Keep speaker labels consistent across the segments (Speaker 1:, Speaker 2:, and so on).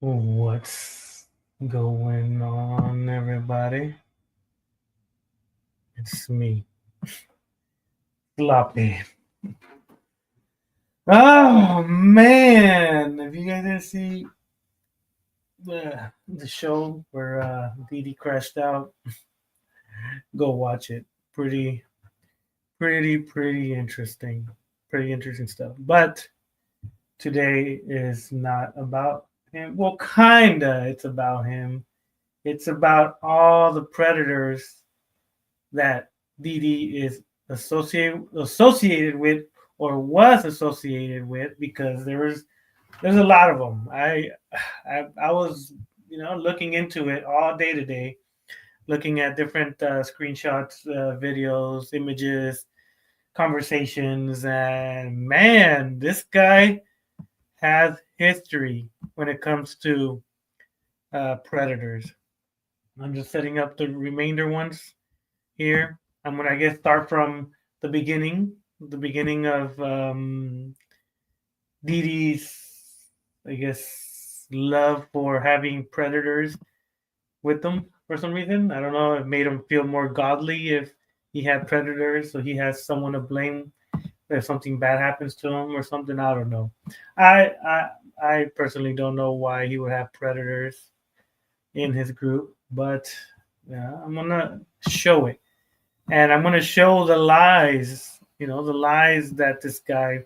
Speaker 1: What's going on, everybody? It's me, Floppy. Oh man! If you guys didn't see the show where Dee Dee crashed out, go watch it. Pretty, pretty interesting. Pretty interesting stuff. But today is not about him. Well, kinda. It's about him. It's about all the predators that Dee Dee is associated with or was associated with because there's a lot of them. I was looking into it all day today, looking at different screenshots, videos, images, conversations, and man, this guy has history when it comes to predators. I'm just setting up the remainder ones here. I'm gonna, I guess, start from the beginning of Dee Dee's, I guess, love for having predators with them for some reason. I don't know. It made him feel more godly if he had predators, so he has someone to blame if something bad happens to him or something. I don't know. I I I personally don't know why he would have predators in his group, but yeah, I'm gonna show it. And I'm going to show the lies, the lies that this guy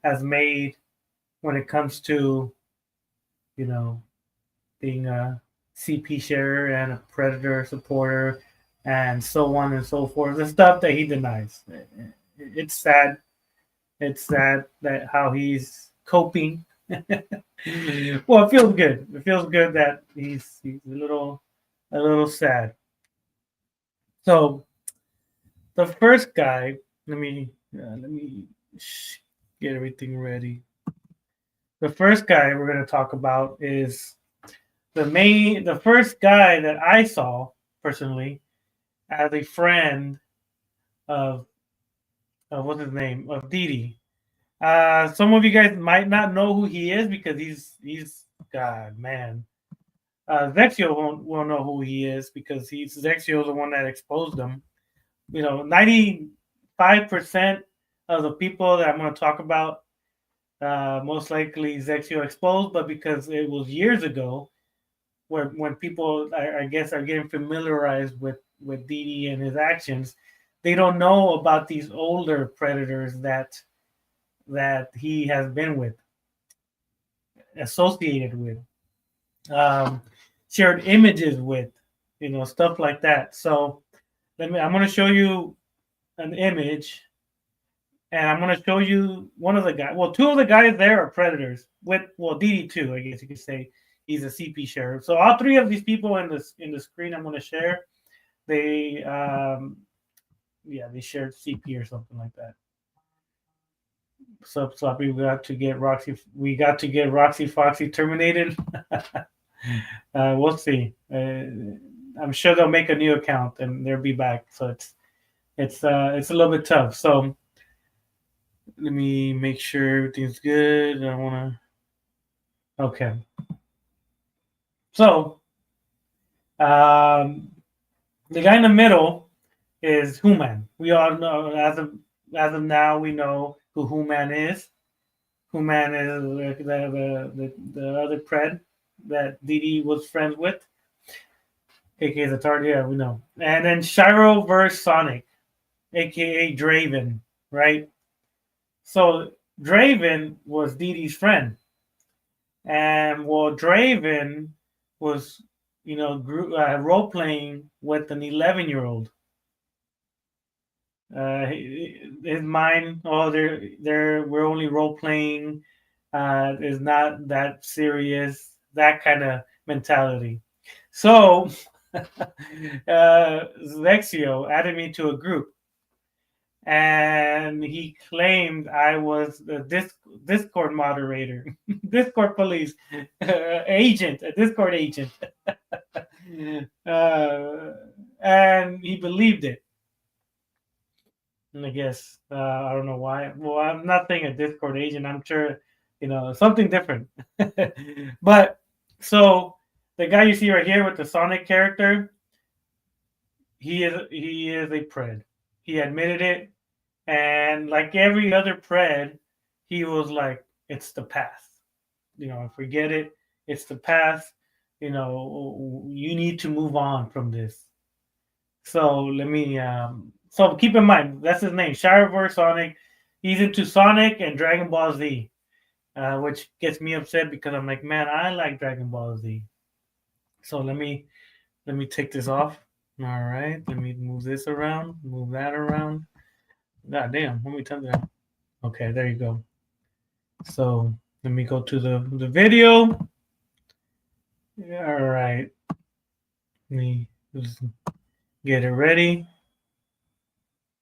Speaker 1: has made when it comes to, you know, being a CP sharer and a predator supporter and so on and so forth. The stuff that he denies. It's sad. It's sad that how he's coping. Well, it feels good. It feels good that he's a little sad. So the first guy, let me get everything ready. The first guy we're going to talk about is the first guy that I saw personally as a friend of what's his name of Dee Dee. Some of you guys might not know who he is because he's God man. Zexio won't know who he is because he's Zexio the one that exposed him. 95% of the people that I'm going to talk about most likely Zexio exposed, but because it was years ago, where when people I guess are getting familiarized with Dee Dee and his actions, they don't know about these older predators that he has been with, associated with, um, shared images with, stuff like that. So I'm going to show you an image and I'm going to show you one of the guys. Well, two of the guys there are predators. Dee Dee too, I guess you could say. He's a CP sheriff. So all three of these people in the screen I'm going to share, they they shared CP or something like that. So sloppy. We got to get Roxy Foxy terminated. We'll see. I'm sure they'll make a new account and they'll be back. So it's a little bit tough. So let me make sure everything's good. I want to. Okay. So, the guy in the middle is Human. We all know as of now we know who Human is. Human is the other pred that Dee Dee was friends with, aka the target. Yeah, we know. And then Shiro versus Sonic, aka Draven, right? So Draven was Dee Dee's friend. And well, Draven was, role playing with an 11-year-old. His mind, oh, we're only role playing, is not that serious, that kind of mentality. So, Lexio added me to a group and he claimed I was the Discord moderator, Discord police agent, a Discord agent, uh, and he believed it. And I guess I don't know why. Well, I'm not saying a Discord agent. I'm sure something different. But So the guy you see right here with the Sonic character, he is a pred. He admitted it, and like every other pred, he was like, "It's the past. Forget it. It's the past. You need to move on from this." So let me. So keep in mind that's his name, Shireverse Sonic. He's into Sonic and Dragon Ball Z, which gets me upset because I'm like, man, I like Dragon Ball Z. So let me take this off. All right, let me move this around, move that around. God damn, let me turn that. Okay, there you go. So let me go to the video. All right, let me just get it ready.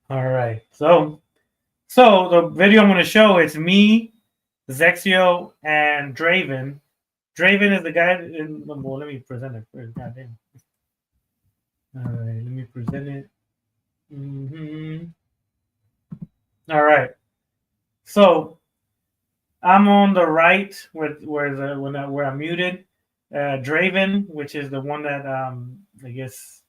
Speaker 1: All right, so the video I'm going to show, it's me, Zexio, and Draven. Draven is the guy. Well, let me present it first. Goddamn. All right, let me present it. All right. So I'm on the right where I'm muted. Draven, which is the one that I guess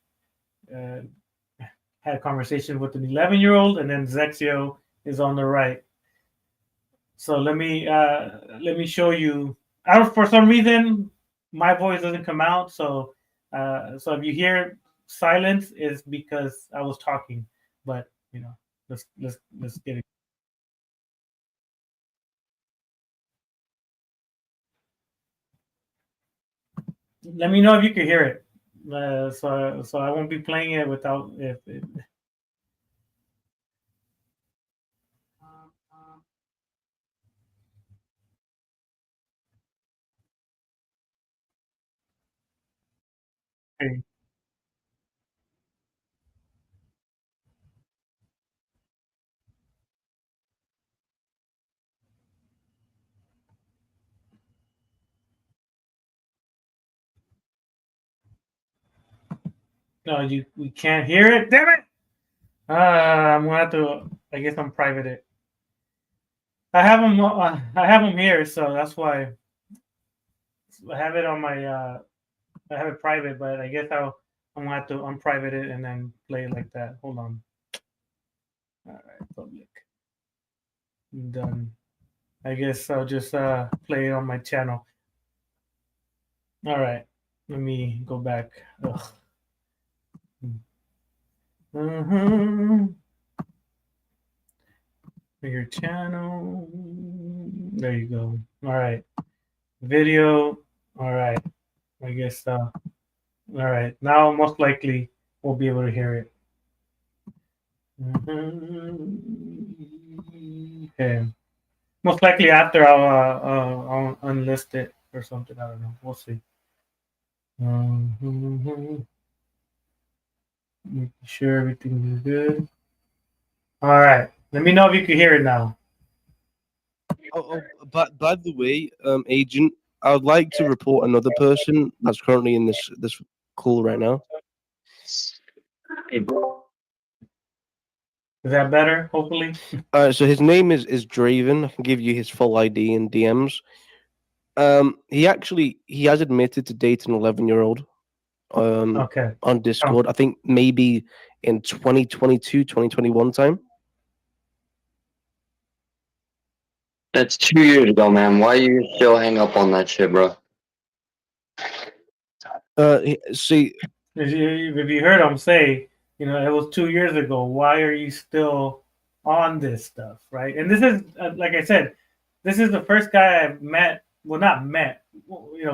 Speaker 1: had a conversation with an 11-year-old, and then Zexio is on the right. So let me show you. For some reason, my voice doesn't come out. So if you hear silence, is because I was talking. But let's get it. Let me know if you can hear it. So I won't be playing it without if. Okay. No, we can't hear it. Damn it! I'm gonna have to. I guess I'm private it. I have them. I have them here, so that's why I have it on my. I have it private, but I guess I'm gonna have to unprivate it and then play it like that. Hold on. All right, public. Done. I guess I'll just play it on my channel. All right. Let me go back. Ugh. Your channel. There you go. All right. Video. All right. I guess. All right. Now, most likely, we'll be able to hear it. Okay. Most likely after I'll unlist it or something. I don't know. We'll see. Making sure everything is good. All right. Let me know if you can hear it now.
Speaker 2: But by the way, Agent, I would like to report another person that's currently in this call right now.
Speaker 1: Is that better? Hopefully.
Speaker 2: So his name is Draven. I can give you his full ID in DMs. He has admitted to date an 11-year-old.
Speaker 1: Okay.
Speaker 2: On Discord. I think maybe in 2022, 2021 time.
Speaker 3: That's 2 years ago, man. Why you still hang up on that shit, bro?
Speaker 2: See,
Speaker 1: if you heard him say, it was 2 years ago. Why are you still on this stuff, right? And this is, like I said, this is the first guy I've met. Well, not met,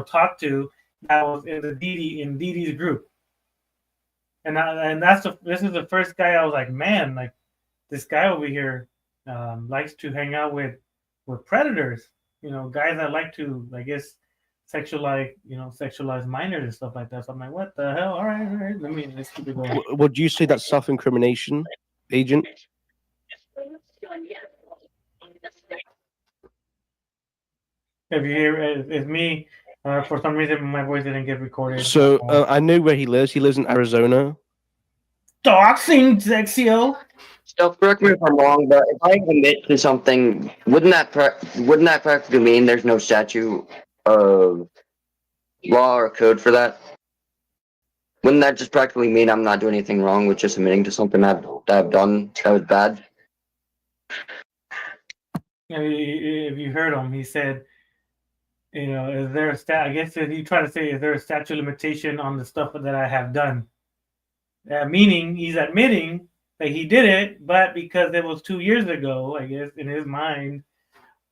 Speaker 1: talked to that was in Didi's group. And this is the first guy I was like, man, like this guy over here likes to hang out with predators, guys that like to, I guess, sexualize minors and stuff like that. So I'm like, what the hell? All right. Let's keep it going.
Speaker 2: Would you say that's self-incrimination, Agent?
Speaker 1: If you hear it's me, for some reason my voice didn't get recorded.
Speaker 2: So I know where he lives. He lives in Arizona.
Speaker 1: Doxing, Zexio.
Speaker 3: So correct me if I'm wrong, but if I admit to something, wouldn't that practically mean there's no statute of law or code for that? Wouldn't that just practically mean I'm not doing anything wrong with just admitting to something that I've done that was bad?
Speaker 1: If you heard him, he said, is there a stat? I guess he tried to say, is there a statute of limitation on the stuff that I have done? Meaning he's admitting that he did it, but because it was 2 years ago, I guess in his mind,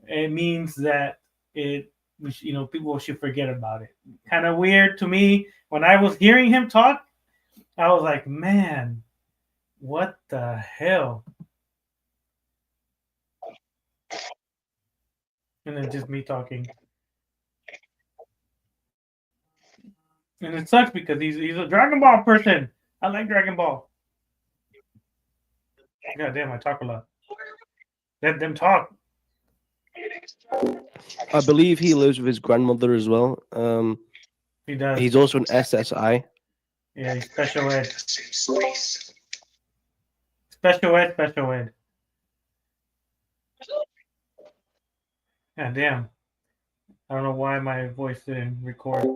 Speaker 1: it means that people should forget about it. Kind of weird to me. When I was hearing him talk, I was like, man, what the hell? And then just me talking. And it sucks because he's a Dragon Ball person. I like Dragon Ball. God damn, I talk a lot. Let them talk.
Speaker 2: I believe he lives with his grandmother as well.
Speaker 1: He does.
Speaker 2: He's also an SSI.
Speaker 1: Yeah, he's special ed. Special ed. God damn. I don't know why my voice didn't record.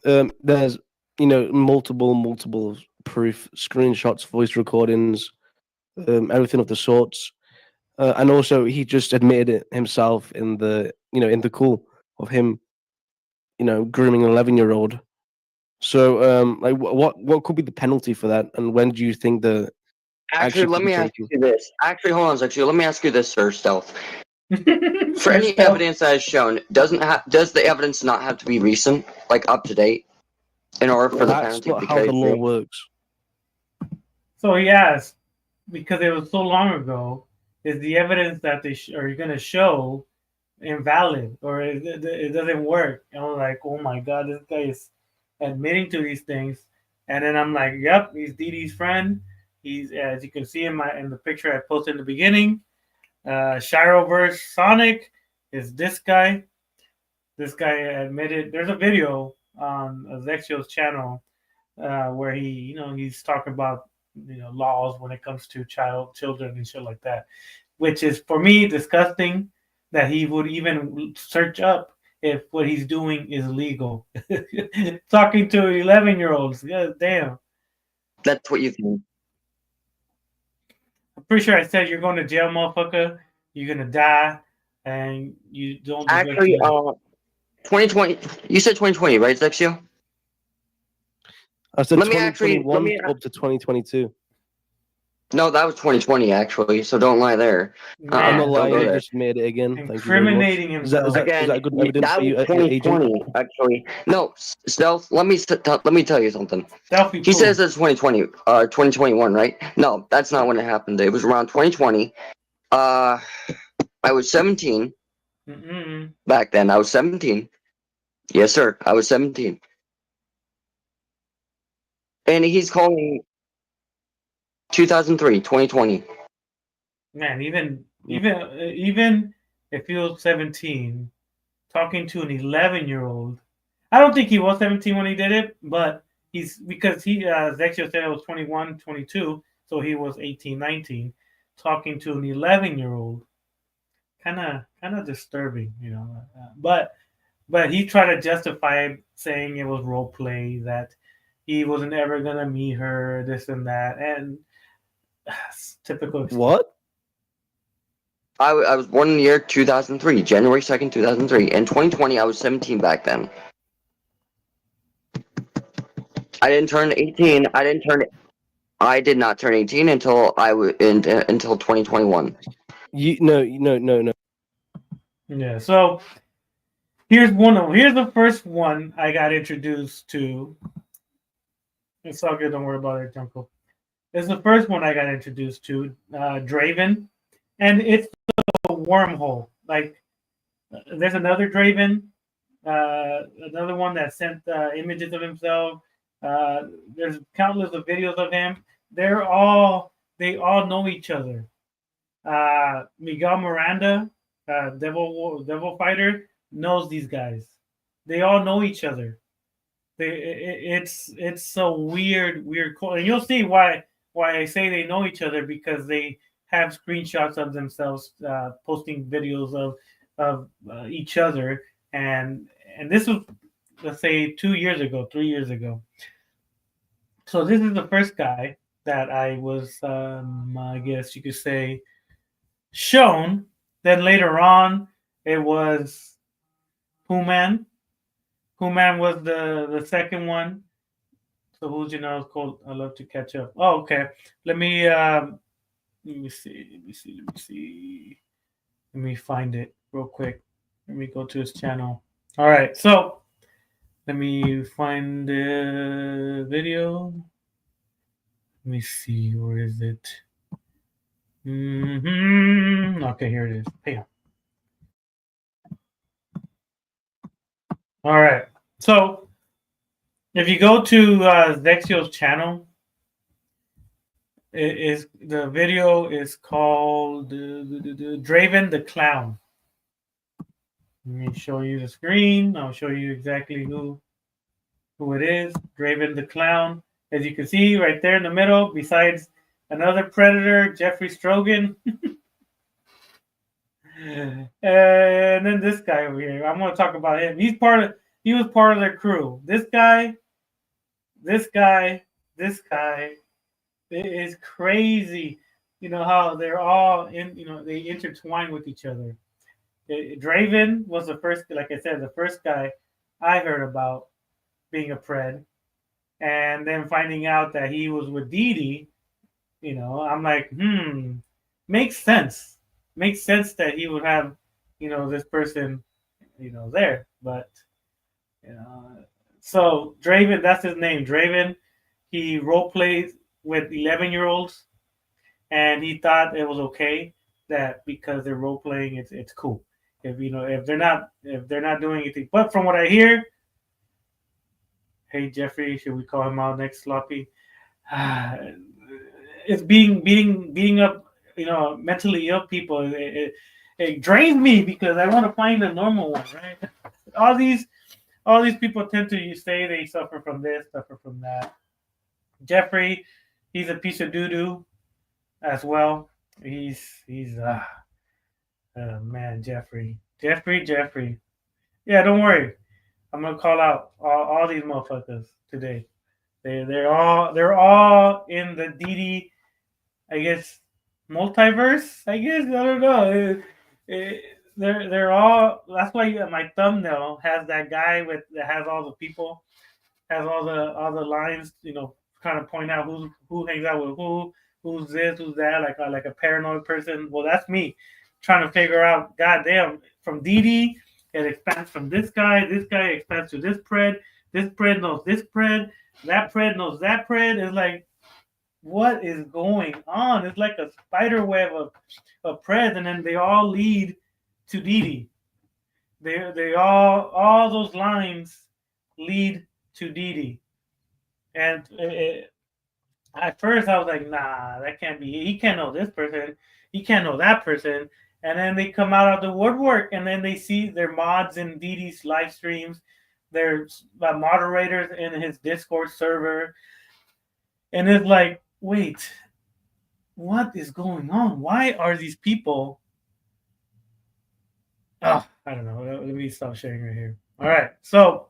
Speaker 2: There's multiple proof, screenshots, voice recordings, everything of the sorts. And also he just admitted it himself in the call of him grooming an 11-year-old. So what could be the penalty for that, and when do you think the
Speaker 3: Actually, let me ask you this. Actually, hold on, let me ask you this, Sir Stealth. For any evidence that is shown, does the evidence not have to be recent, like up to date, in order for the
Speaker 2: that's
Speaker 3: penalty
Speaker 2: not
Speaker 3: to be
Speaker 2: how the
Speaker 3: carried
Speaker 2: law
Speaker 3: through?
Speaker 2: works?
Speaker 1: So he asked, because it was so long ago, is the evidence that are going to show invalid, or it doesn't work? And I was like, oh my god, this guy is admitting to these things. And then I'm like, yep, he's Dee Dee's friend. He's, as you can see in the picture I posted in the beginning, Shiroverse Sonic is this guy. This guy admitted. There's a video on Zexio's channel where he's talking about laws when it comes to children and shit like that, which is for me disgusting that he would even search up if what he's doing is legal. Talking to 11-year-olds, god damn.
Speaker 3: That's what you think.
Speaker 1: I'm pretty sure I said you're going to jail, motherfucker. You're gonna die, and you don't.
Speaker 3: Actually, 2020. You said 2020, right, Zexio?
Speaker 2: I said
Speaker 3: Let me
Speaker 2: 2021 up to 2022.
Speaker 3: No, that was 2020 actually. So don't lie there.
Speaker 2: I'm not
Speaker 3: don't
Speaker 2: lying.
Speaker 3: go
Speaker 2: I
Speaker 3: there.
Speaker 2: just made it again.
Speaker 1: Incriminating himself.
Speaker 2: Is that good evidence for you,
Speaker 3: That was 2020,
Speaker 2: agent?
Speaker 3: actually. No, Stealth. Let me tell you something.
Speaker 1: He
Speaker 3: says it's 2020, 2021, right? No, that's not when it happened. It was around 2020. I was 17 back then. I was 17. Yes, sir. I was 17. And he's calling 2003, 2020.
Speaker 1: Man, even if he was 17, talking to an 11-year-old, I don't think he was 17 when he did it, but because Zexio said it was 21, 22, so he was 18, 19, talking to an 11-year-old, kind of disturbing, but he tried to justify it, saying it was role play, that he wasn't ever gonna meet her, this and that, and typical.
Speaker 2: What?
Speaker 3: I was born in the year 2003, January 2nd, 2003. In 2020, I was 17 back then. I didn't turn 18. I did not turn 18 until until 2021.
Speaker 2: No.
Speaker 1: Yeah. So here's the first one I got introduced to. It's all good. Don't worry about it, Junko. It's the first one I got introduced to, Draven, and it's a wormhole. Like, there's another Draven, another one that sent images of himself. There's countless of videos of him. They all know each other. Miguel Miranda, Devil Fighter, knows these guys. They all know each other. It's so weird, and you'll see why I say they know each other, because they have screenshots of themselves posting videos of each other, and and this was, let's say, 2 years ago, 3 years ago. So this is the first guy that I was, I guess you could say, shown. Then later on, it was Human. Human was the second one. So who's called? I love to catch up. Oh, okay. Let me see. Let me find it real quick. Let me go to his channel. All right. So let me find the video. Let me see. Where is it? Okay, here it is. Bam. All right. So if you go to Zexio's channel, the video is called Draven the Clown. Let me show you the screen. I'll show you exactly who it is. Draven the Clown. As you can see right there in the middle, besides another predator, Jeffrey Strogan. And then this guy over here. I'm going to talk about him. He was part of their crew. This guy. It is crazy. You know how they're all they intertwine with each other. Draven was the first, like I said, the first guy I heard about being a pred. And then finding out that he was with Didi, I'm like, makes sense. Makes sense that he would have, this person, there. But, so Draven, that's his name, Draven. He role plays with 11-year-olds, and he thought it was okay that because they're role playing, it's cool. If they're not doing anything. But from what I hear, hey Jeffrey, should we call him out next, Sloppy? It's beating up, mentally ill people. It drains me because I want to find a normal one, right? All these people tend to say they suffer from this, suffer from that. Jeffrey, he's a piece of doo-doo as well. He's man, Jeffrey. Yeah, don't worry. I'm gonna call out all these motherfuckers today. They're all in the Didi, I guess, multiverse. I guess I don't know. They're all. That's why my thumbnail has that guy that has all the people, has all the lines. Kind of point out who hangs out with who's this, who's that, like a paranoid person. Well, that's me trying to figure out. Goddamn, from Didi, it expands from this guy expands to this pred knows this pred, that pred knows that pred. It's like, what is going on? It's like a spider web of preds, and then they all lead to Didi. They all those lines lead to Didi. And at first I was like, nah, that can't be. He can't know this person. He can't know that person. And then they come out of the woodwork, and then they see their mods in Didi's live streams. They're moderators in his Discord server. And it's like, wait, what is going on? Why are these people? Oh, I don't know. Let me stop sharing right here. All right. So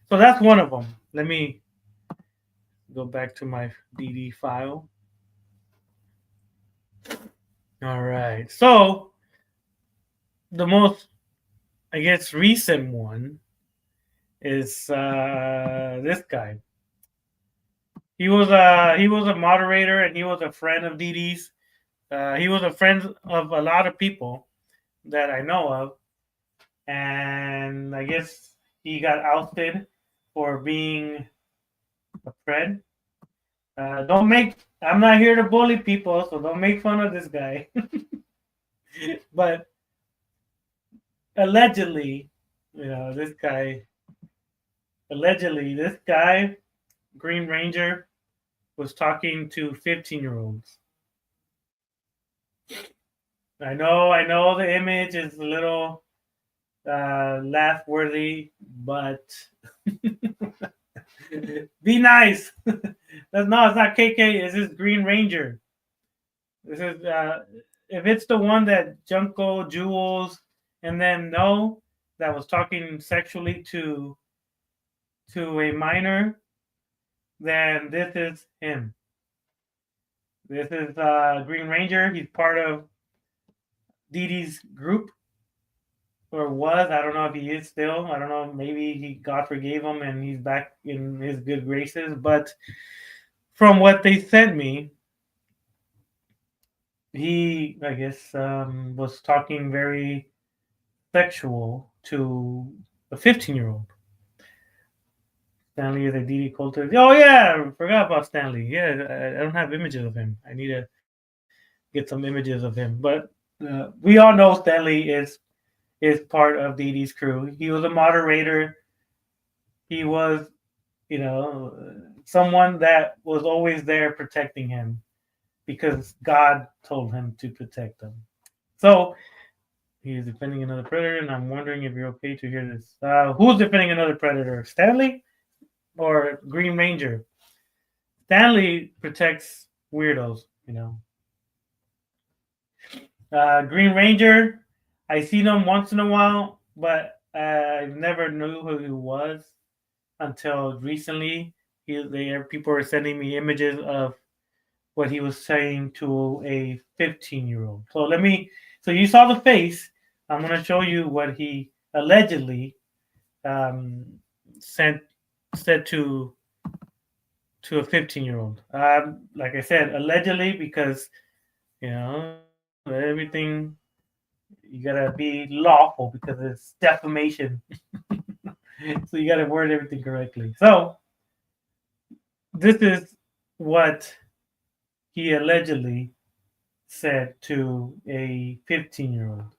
Speaker 1: that's one of them. Let me go back to my Didi file. All right. So the most, I guess, recent one is this guy. He was a moderator, and he was a friend of Didi's. He was a friend of a lot of people that I know of, and I guess he got ousted for being a pred. I'm not here to bully people, so don't make fun of this guy. But allegedly, this guy, Green Ranger, was talking to 15-year-olds. I know the image is a little laugh-worthy, but be nice. It's not KK. It's this Green Ranger. This is if it's the one that Junko, Jules, and then that was talking sexually to a minor, then this is him. This is Green Ranger. He's part of Dee Dee's group, or was. I don't know if he is still. I don't know. Maybe God forgave him and he's back in his good graces. But from what they sent me, he, I guess, was talking very sexual to a 15-year-old. Stanley is a Dee Dee Coulter. Oh yeah, I forgot about Stanley. Yeah, I don't have images of him. I need to get some images of him. But we all know Stanley is part of Dee Dee's crew. He was a moderator. He was, someone that was always there protecting him because God told him to protect them. So he is defending another predator, and I'm wondering if you're okay to hear this. Who's defending another predator? Stanley or Green Ranger? Stanley protects weirdos, Green Ranger, I see them once in a while, but I never knew who he was until recently. People were sending me images of what he was saying to a 15-year-old. So you saw the face. I'm going to show you what he allegedly said to a 15-year-old. Like I said, allegedly, because everything, you gotta be lawful because it's defamation. So you gotta word everything correctly. So this is what he allegedly said to a 15-year-old.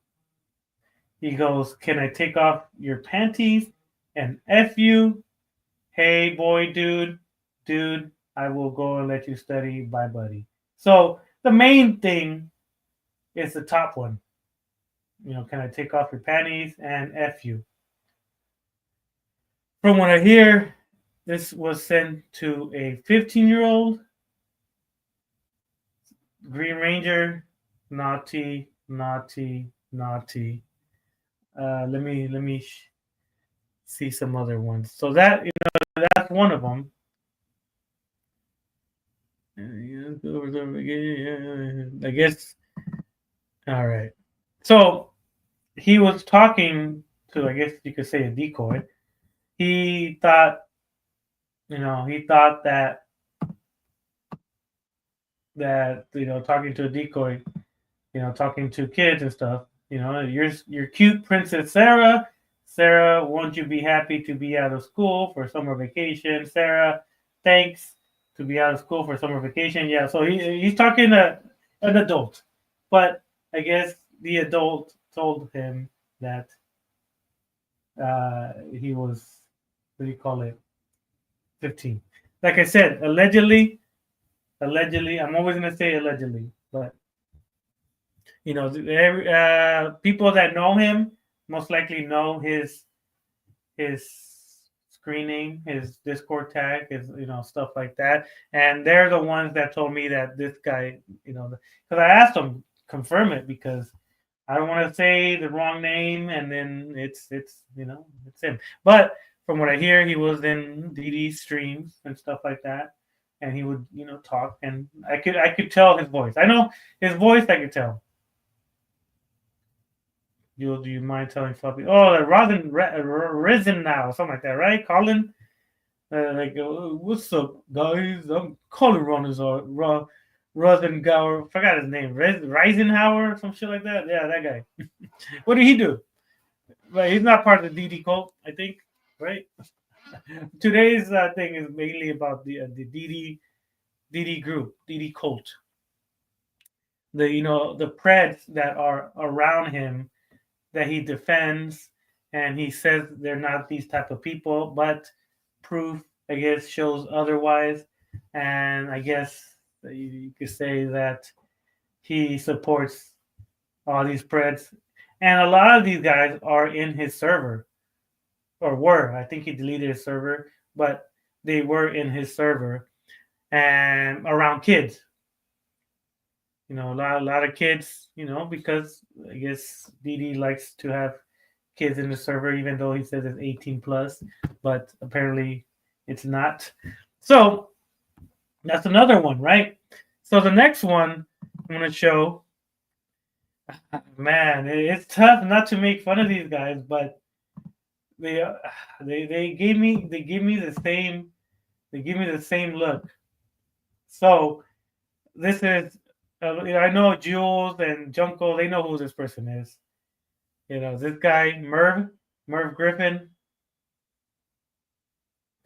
Speaker 1: He goes, "Can I take off your panties and F you? Hey boy, dude, I will go and let you study. Bye, buddy." So the main thing is the top one. Can I take off your panties and F you? From what I hear, this was sent to a 15-year-old. Green Ranger, naughty. Let me see some other ones. So that's one of them. I guess. All right. So he was talking to, I guess you could say, a decoy. He thought that talking to a decoy, talking to kids and stuff, you're cute Princess Sarah. Sarah, won't you be happy to be out of school for summer vacation? Sarah, thanks to be out of school for summer vacation. Yeah, so he's talking to an adult. But I guess the adult told him that he was, what do you call it, 15. Like I said, allegedly, I'm always going to say allegedly, but people that know him most likely know his screen name, his Discord tag, his stuff like that, and they're the ones that told me that this guy, because I asked them confirm it because I don't want to say the wrong name and then it's him. But from what I hear, he was in Dee Dee's streams and stuff like that, and he would talk, and I could tell his voice. I know his voice. I could tell. Do you mind telling Floppy? Oh, risen now, something like that, right, Colin? What's up, guys? I'm Colin Rosengauer. Forgot his name. Reisenhower, some shit like that. Yeah, that guy. What did he do? Right, he's not part of the DD cult, I think. Right. Today's thing is mainly about the DD group, DD cult. The Preds that are around him that he defends, and he says they're not these type of people, but proof, I guess, shows otherwise. And I guess you could say that he supports all these Preds, and a lot of these guys are in his server, or were. I think he deleted his server, but they were in his server and around kids. A lot of kids, because I guess DD likes to have kids in the server, even though he says it's 18 plus, but apparently it's not. So that's another one, right? So the next one I'm gonna show. Man, it's tough not to make fun of these guys, but they they give me the same look. So this is I know Jules and Junko, they know who this person is. This guy Merv Griffin.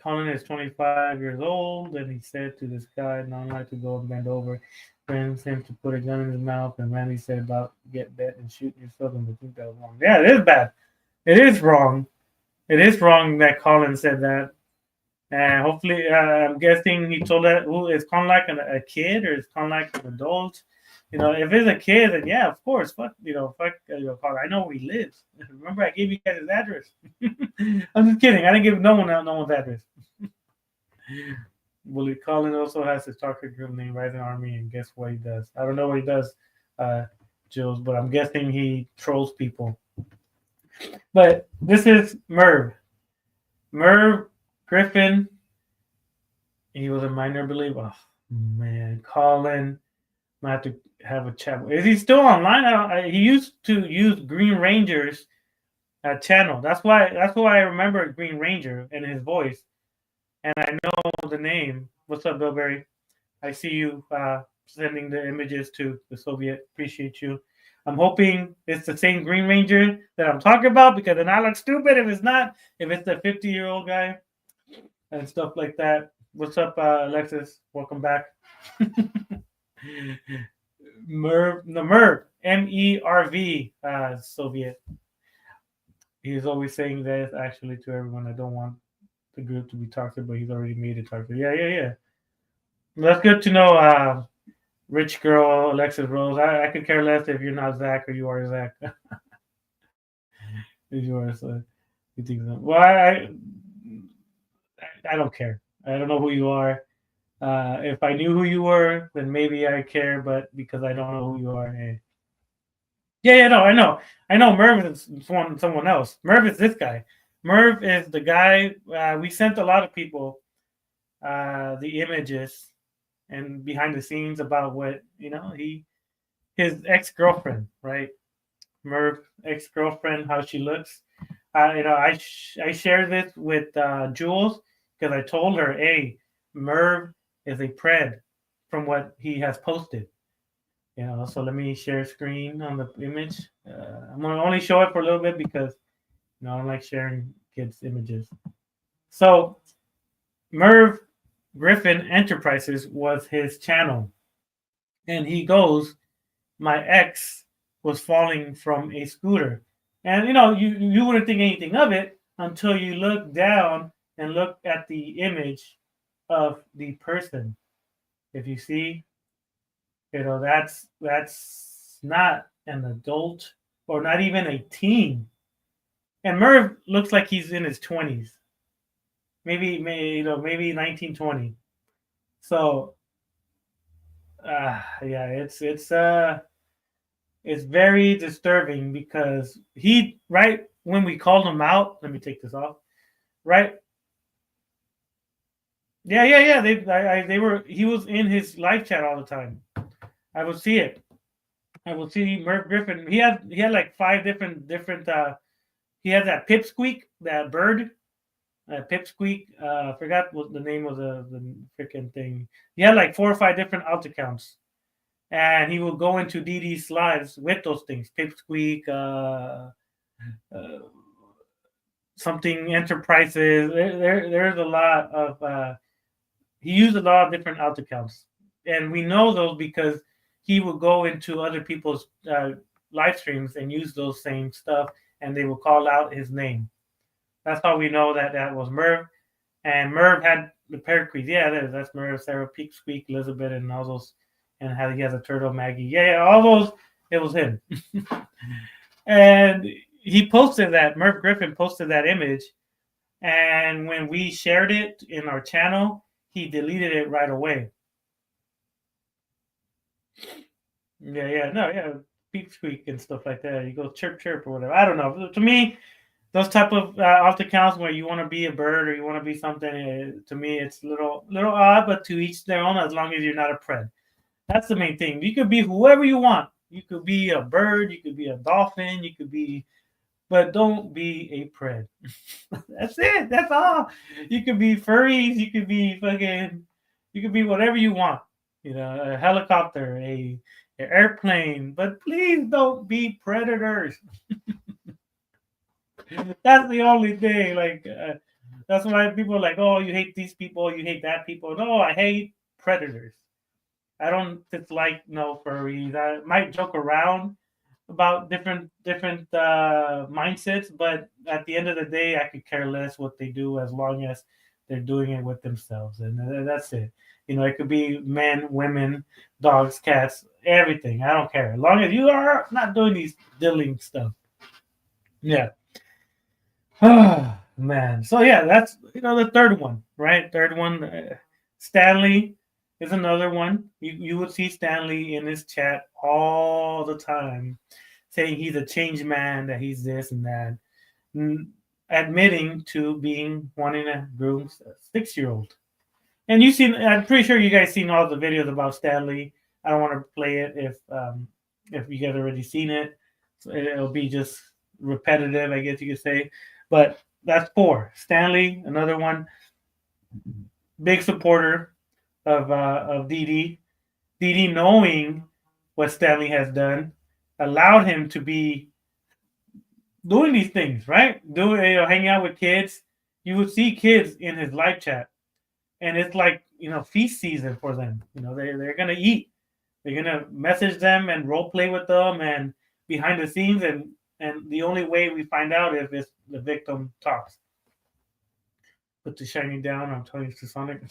Speaker 1: Colin is 25 years old, and he said to this guy, "Not like to go and bend over." Friends him to put a gun in his mouth, and Randy said about get bit and shooting yourself, and I think that was wrong. Yeah, it is bad. It is wrong. It is wrong that Colin said that. And hopefully, I'm guessing he told that who is Colin like a kid or is Colin like an adult? If it's a kid, then yeah, of course, fuck, Colin. I know where he lives. Remember, I gave you guys his address. I'm just kidding. I didn't give no one's address. Willie Colin also has his chocolate grill named Rising Army, and guess what he does? I don't know what he does, Jules, but I'm guessing he trolls people. But this is Merv Griffin. He was a minor, I believe. Oh man, Colin. I have to have a chat. Is he still online? He used to use Green Ranger's channel. That's why I remember Green Ranger and his voice. And I know the name. What's up, Billberry? I see you sending the images to the Soviet. Appreciate you. I'm hoping it's the same Green Ranger that I'm talking about, because then I look stupid if it's not. If it's the 50-year-old guy and stuff like that. What's up, Alexis? Welcome back. Merv, MERV, Soviet. He's always saying that actually to everyone. I don't want the group to be toxic, but he's already made it toxic. Yeah. That's good to know, Rich Girl, Alexis Rose. I could care less if you're not Zach or you are Zach. If you are, so you think so. Well, I don't care. I don't know who you are. If I knew who you were, then maybe I care, but because I don't know who you are, hey. Yeah, no, I know Merv is someone else. Merv is this guy. Merv is the guy, we sent a lot of people the images and behind the scenes about what, his ex-girlfriend, right? Merv, ex-girlfriend, how she looks. I shared this with Jules because I told her, hey, Merv is a pred from what he has posted. So let me share screen on the image. I'm going to only show it for a little bit because I don't like sharing kids' images. So Merv Griffin Enterprises was his channel. And he goes, my ex was falling from a scooter. And, you wouldn't think anything of it until you look down and look at the image of the person. If you see, that's not an adult or not even a teen. And Merv looks like he's in his 20s. Maybe 1920. So yeah, it's very disturbing because he, right when we called him out, let me take this off. Right? Yeah. He was in his live chat all the time. I would see it. I would see Merv Griffin. He had like 5 different. He had that pipsqueak, that bird, pipsqueak. I forgot what the name of the freaking thing. He had like 4 or 5 different alt accounts, and he would go into DD's lives with those things. Pipsqueak, something enterprises. There's a lot of. He used a lot of different alt accounts, and we know those because he would go into other people's live streams and use those same stuff, and they will call out his name. That's how we know that was Merv. And Merv had the parakeets. Yeah, that's Merv, Sarah, Peak, Squeak, Elizabeth, and all those. And he has a turtle, Maggie. Yeah, all those. It was him. And he posted that. Merv Griffin posted that image. And when we shared it in our channel, he deleted it right away. Yeah. peep squeak and stuff like that. You go chirp chirp or whatever. I don't know. To me, those type of off the counts where you want to be a bird or you want to be something, to me it's little odd, but to each their own, as long as you're not a pred. That's the main thing. You could be whoever you want. You could be a bird, you could be a dolphin, you could be, but don't be a pred. That's it. That's all. You could be furries, you could be fucking, you could be whatever you want. You know, a helicopter, an airplane, but please don't be predators. That's the only thing. Like, that's why people are like, oh, you hate these people, you hate that people. No, I hate predators. I don't dislike no furries. I might joke around about different mindsets, but at the end of the day, I could care less what they do as long as they're doing it with themselves, and that's it. You know, it could be men, women, dogs, cats, everything. I don't care as long as you are not doing these dilling stuff. Yeah. Oh man. So yeah, that's the third one, right? Third one, Stanley is another one. You would see Stanley in his chat all the time, saying he's a changed man, that he's this and that, admitting to wanting to groom a 6-year-old. And I'm pretty sure you guys seen all the videos about Stanley. I don't want to play it if you guys already seen it. So it'll be just repetitive, I guess you could say. But that's 4. Stanley, another one, big supporter of Didi. Didi, knowing what Stanley has done, allowed him to be doing these things, right? Hanging out with kids. You would see kids in his live chat, and it's like feast season for them. They're gonna eat. They're gonna message them and role play with them and behind the scenes, and the only way we find out if the victim talks. Put the shiny down. I'm telling you, Sonic.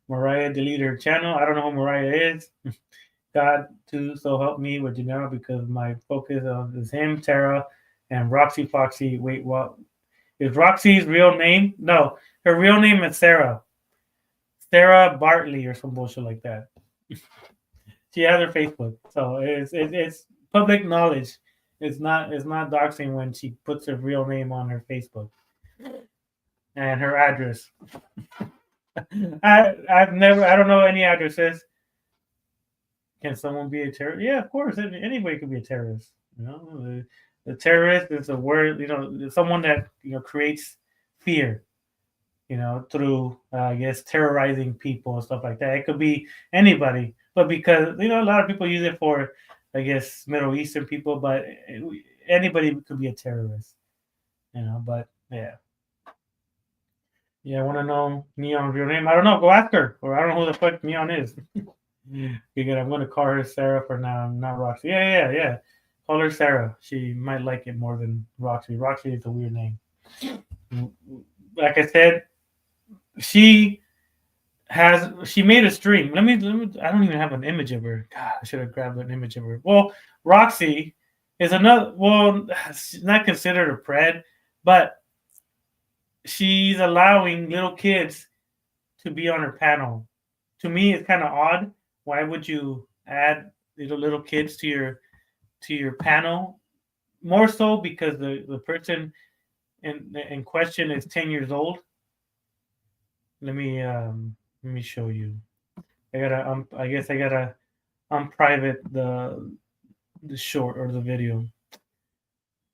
Speaker 1: Mariah deleted her channel. I don't know who Mariah is. God, too, so help me with Janelle because my focus is him, Tara, and Roxy Foxy. Wait, what? Is Roxy's real name? No, her real name is Sarah. Sarah Bartley or some bullshit like that. She has her Facebook, so it's public knowledge. It's not doxing when she puts her real name on her Facebook and her address. I don't know any addresses. Can someone be a terrorist? Yeah, of course. Anybody could be a terrorist. The terrorist is a word. Someone that creates fear. Through I guess terrorizing people and stuff like that. It could be anybody, but because a lot of people use it for, I guess, Middle Eastern people, but anybody could be a terrorist. But yeah. Yeah, I want to know Neon's real name. I don't know. Go ask her, or I don't know who the fuck Neon is. I'm going to call her Sarah for now, not Roxy. Yeah. Call her Sarah. She might like it more than Roxy. Roxy is a weird name. Like I said, she made a stream. Let me. I don't even have an image of her. God, I should have grabbed an image of her. Well, Roxy is another. Well, she's not considered a pred, but she's allowing little kids to be on her panel. To me, it's kind of odd. Why would you add little kids to your panel? More so because the person in question is 10 years old. Let me show you. I guess I gotta unprivate the short or the video.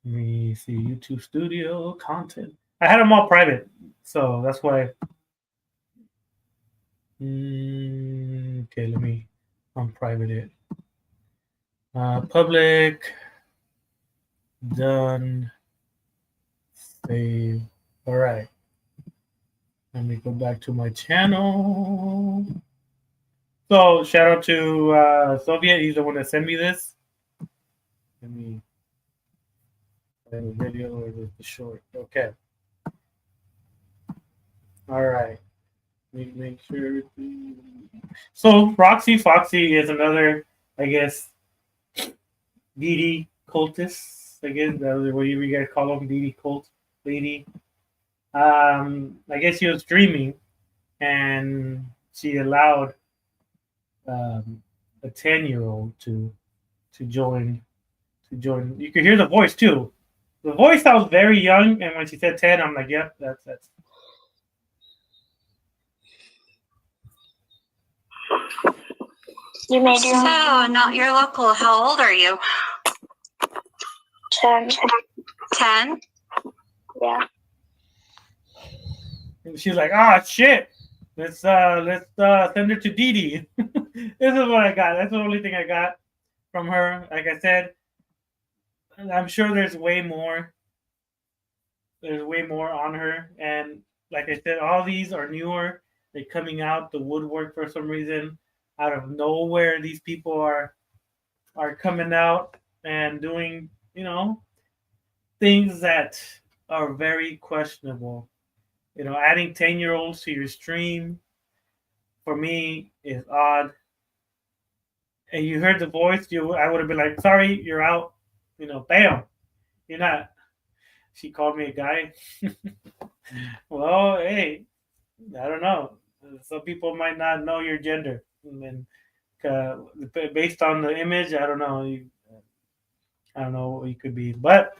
Speaker 1: Let me see. YouTube Studio content. I had them all private, so that's why. Okay, let me unprivate it. Public. Done. Save. All right. Let me go back to my channel. So shout out to Soviet. He's the one that sent me this. Let me play the video or the short. Okay. All right. Let me make sure. So Roxy Foxy is another, I guess, Didi cultist. I guess that's what you guys call them, Didi cult lady. I guess she was streaming, and she allowed a 10-year-old to to join. You could hear the voice too. The voice sounds very young, and when she said 10, I'm like, yep, that's.
Speaker 4: You made your own. Not your local. How old are you? 10. 10? Yeah.
Speaker 1: And she's like, oh shit. Let's send her to Dee Dee. This is what I got. That's the only thing I got from her. Like I said, I'm sure there's way more. There's way more on her. And like I said, all these are newer. They're coming out the woodwork for some reason. Out of nowhere, these people are coming out and doing, things that are very questionable. Adding 10-year-olds to your stream for me is odd. And you heard the voice, I would have been like, sorry, you're out. Bam. You're not. She called me a guy. Well, hey, I don't know. Some people might not know your gender. And based on the image, I don't know. I don't know what you could be. But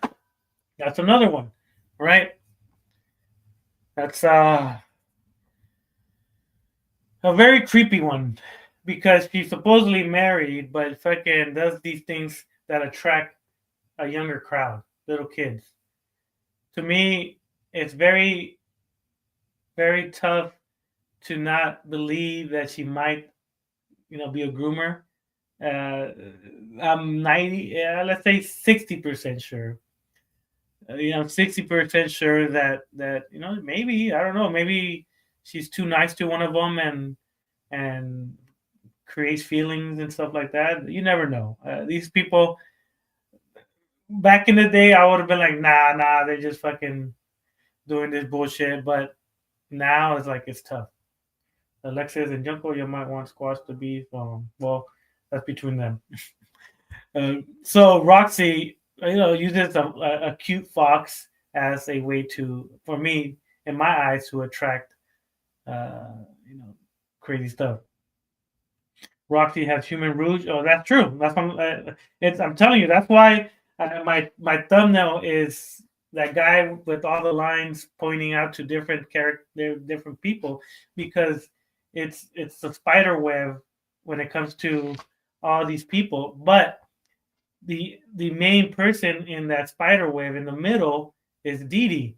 Speaker 1: that's another one, right? That's a very creepy one because she's supposedly married, but fucking does these things that attract a younger crowd, little kids. To me, it's very, very tough to not believe that she might, be a groomer. I'm 90, let's say 60% sure. 60% sure that maybe, I don't know, maybe she's too nice to one of them and creates feelings and stuff like that. You never know. These people back in the day, I would have been like, nah, they're just fucking doing this bullshit. But now it's like it's tough. Alexis and Junko, you might want Squash to be well, that's between them. So Roxy, uses a cute fox as a way to, for me, in my eyes, to attract, crazy stuff. Roxy has human rouge. Oh, that's true. That's I'm telling you. That's why my thumbnail is that guy with all the lines pointing out to different different people, because it's the spider web when it comes to all these people. But the main person in that spider web in the middle is Dee Dee.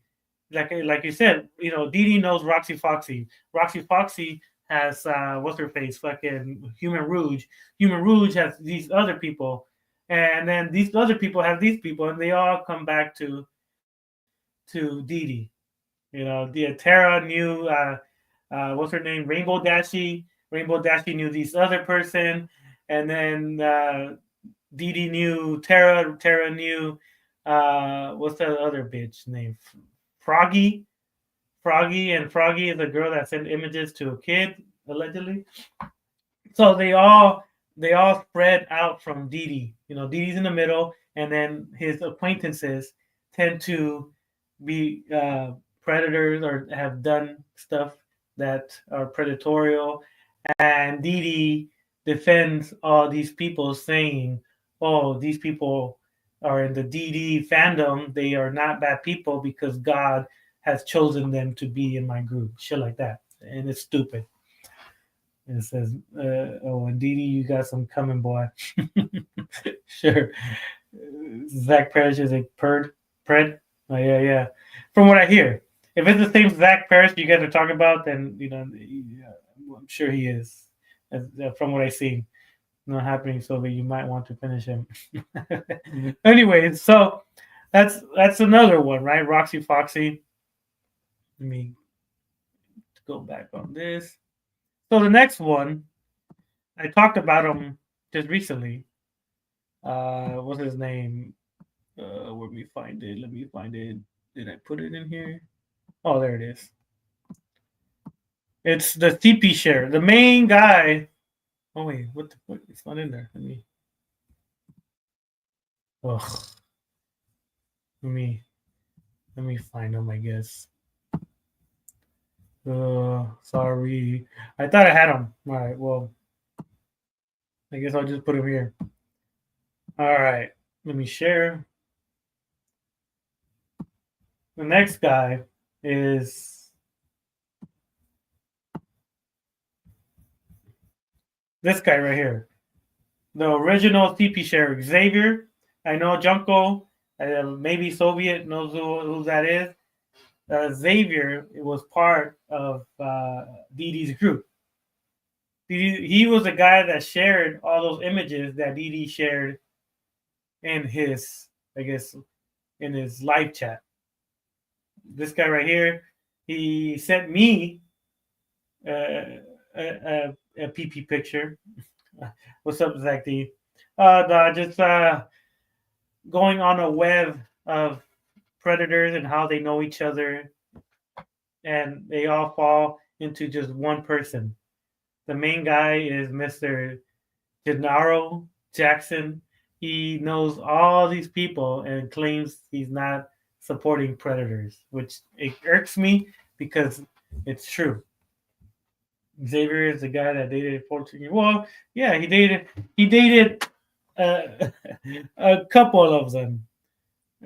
Speaker 1: Like you said, Dee Dee knows Roxy Foxy. Roxy Foxy has what's her face? Fucking Human Rouge. Human Rouge has these other people, and then these other people have these people, and they all come back to Dee Dee. The Tara knew what's her name? Rainbow Dashy. Rainbow Dashy knew this other person, and then Dee Dee knew Tara. Tara knew what's that other bitch name? Froggy. Froggy is a girl that sent images to a kid allegedly. So they all spread out from Dee Dee. Dee Dee's in the middle, and then his acquaintances tend to be predators or have done stuff that are predatorial. And Dee Dee defends all these people, saying, "Oh, these people are in the Dee Dee fandom. They are not bad people because God has chosen them to be in my group." Shit like that. And it's stupid. And it says, "Oh, and Dee Dee, you got some coming, boy." Sure. Zach Parrish is a pred. Oh, yeah. From what I hear, if it's the same Zach Parrish you guys are talking about, then I'm sure he is. From what I see, not happening, so that you might want to finish him. Anyway, so that's another one, right? Roxy Foxy. Let me go back on this. So the next one, I talked about him just recently. What's his name? Let me find it. Did I put it in here? Oh, there it is. It's the CP share. The main guy. Oh wait, what? It's not in there. Let me find him, I guess. Sorry. I thought I had him. All right, well, I guess I'll just put him here. All right, let me share. The next guy is this guy right here, the original CP share, Xavier. I know Junko, maybe Soviet knows who that is. Xavier was part of DD's group. He was the guy that shared all those images that DD shared in his, I guess, in his live chat. This guy right here, he sent me a PP picture. What's up, Zach D? Just going on a web of predators and how they know each other, and they all fall into just one person. The main guy is Mr. Gennaro Jackson. He knows all these people and claims he's not supporting predators, which it irks me because it's true. Xavier is the guy that dated 14. Well, yeah, he dated a couple of them.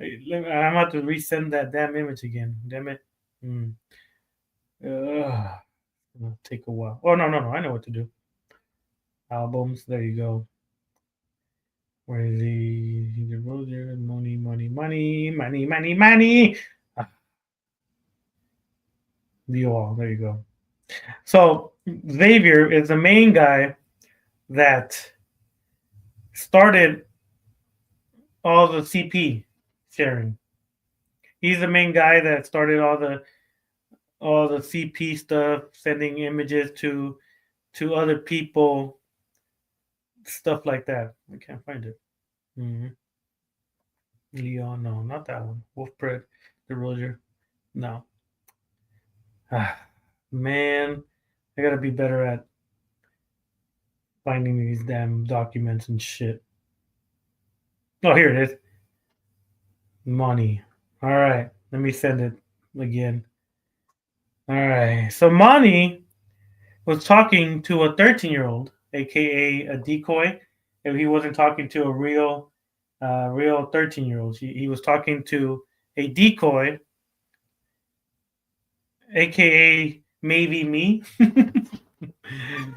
Speaker 1: I'm about to resend that damn image again. Damn it. It'll take a while. Oh, no. I know what to do. Albums. There you go. Where is the Roser? Money. The all. There you go. So Xavier is the main guy that started all the CP sharing. He's the main guy that started all the CP stuff, sending images to other people, stuff like that. I can't find it. Leon, no, not that one. Wolfbred, the Roger, no. Man, I gotta be better at finding these damn documents and shit. Oh, here it is. Money. All right, let me send it again. All right, so Money was talking to a 13-year-old, aka a decoy. If he wasn't talking to a real 13-year-old, he was talking to a decoy, aka maybe me.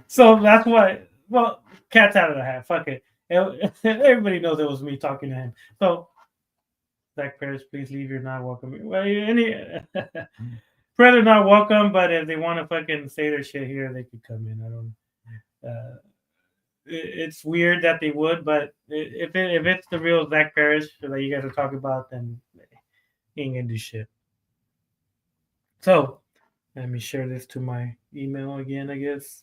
Speaker 1: So that's what. Well, cat's out of the hat. Fuck it. Everybody knows it was me talking to him. So, Zach Paris, please leave. You're not welcome. Well, Predator not welcome, but if they want to fucking say their shit here, they could come in. I don't. It's weird that they would, but if it's the real Zach Parrish that you guys are talking about, then he ain't gonna do shit. So let me share this to my email again, I guess.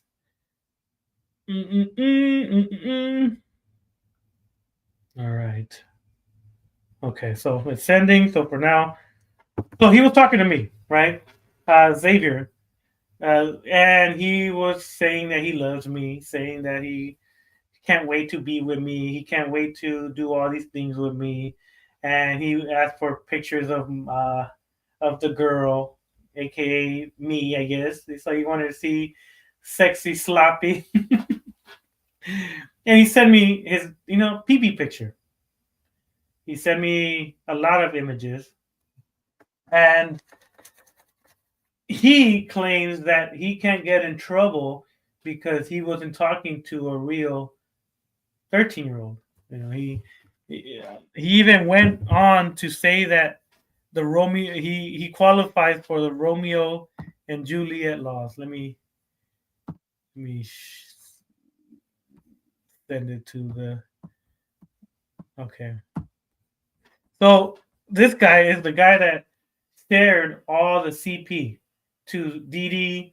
Speaker 1: All right. Okay, so it's sending. So for now, so he was talking to me, right? Xavier. And he was saying that he loves me, saying that he can't wait to be with me. He can't wait to do all these things with me. And he asked for pictures of the girl, aka me, I guess. So he wanted to see sexy sloppy. And he sent me his, pee-pee picture. He sent me a lot of images. And he claims that he can't get in trouble because he wasn't talking to a real 13-year-old. He even went on to say that the Romeo he qualifies for the Romeo and Juliet laws. Let me send it to the. Okay. So this guy is the guy that shared all the CP to DD,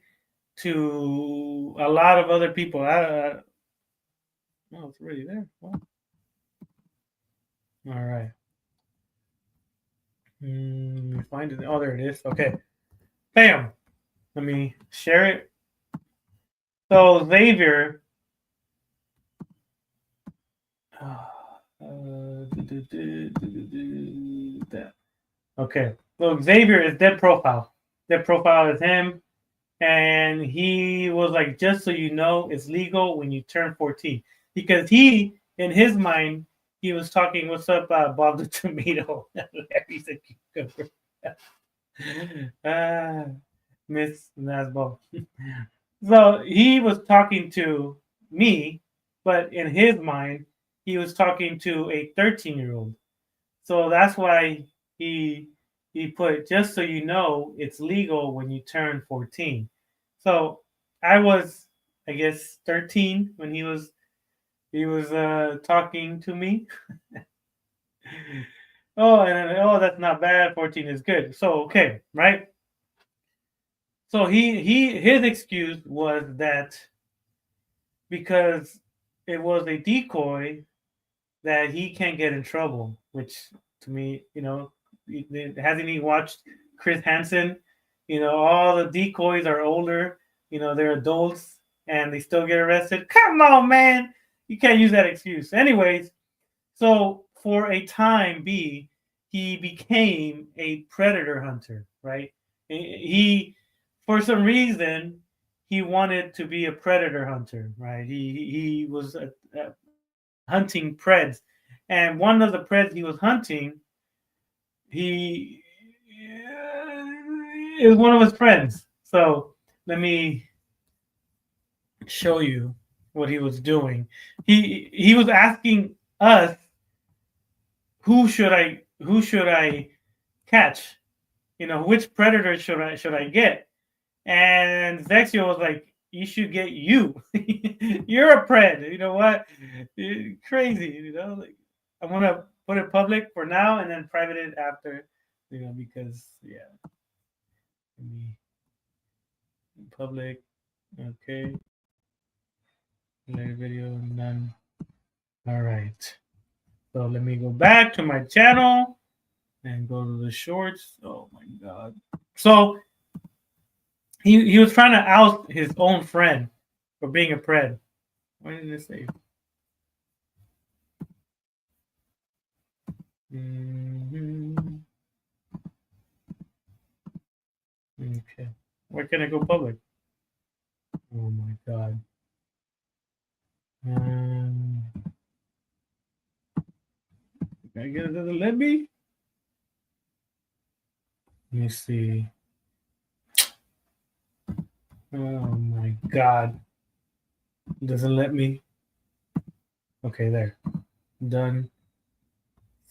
Speaker 1: to a lot of other people. Oh, it's already there. Wow. All right. Let me find it. Oh, there it is. Okay. Bam. Let me share it. So Xavier. Okay. So Xavier is dead profile. Dead profile is him. And he was like, just so you know, it's legal when you turn 14. Because he, in his mind, he was talking. What's up, Bob the Tomato? Larry's a cucumber. Miss Nasbo. So he was talking to me, but in his mind, he was talking to a 13-year-old. So that's why he put, just so you know, it's legal when you turn 14. So I was, I guess, 13 when he was talking to me. Oh, and that's not bad. 14 is good. So okay, right? So his excuse was that because it was a decoy that he can't get in trouble, which to me, hasn't he watched Chris Hansen? All the decoys are older, they're adults and they still get arrested. Come on, man. You can't use that excuse. Anyways, so for a time he became a predator hunter, right? He for some reason he wanted to be a predator hunter, right? He was hunting preds, and one of the preds he was hunting, he is one of his friends. So let me show you what he was doing. He was asking us, who should I catch? Which predator should I get? And Zexio was like, you should get you. You're a pred. You know what? Crazy. Like, I'm gonna put it public for now and then private it after. Because public. Okay. Later video none. All right. So let me go back to my channel and go to the shorts. Oh my god. So he was trying to oust his own friend for being a pred. What did it say? Okay. Why can't I go public? Oh my god. I guess it doesn't let me. Let me see. Oh my god. It doesn't let me. Okay, there. Done.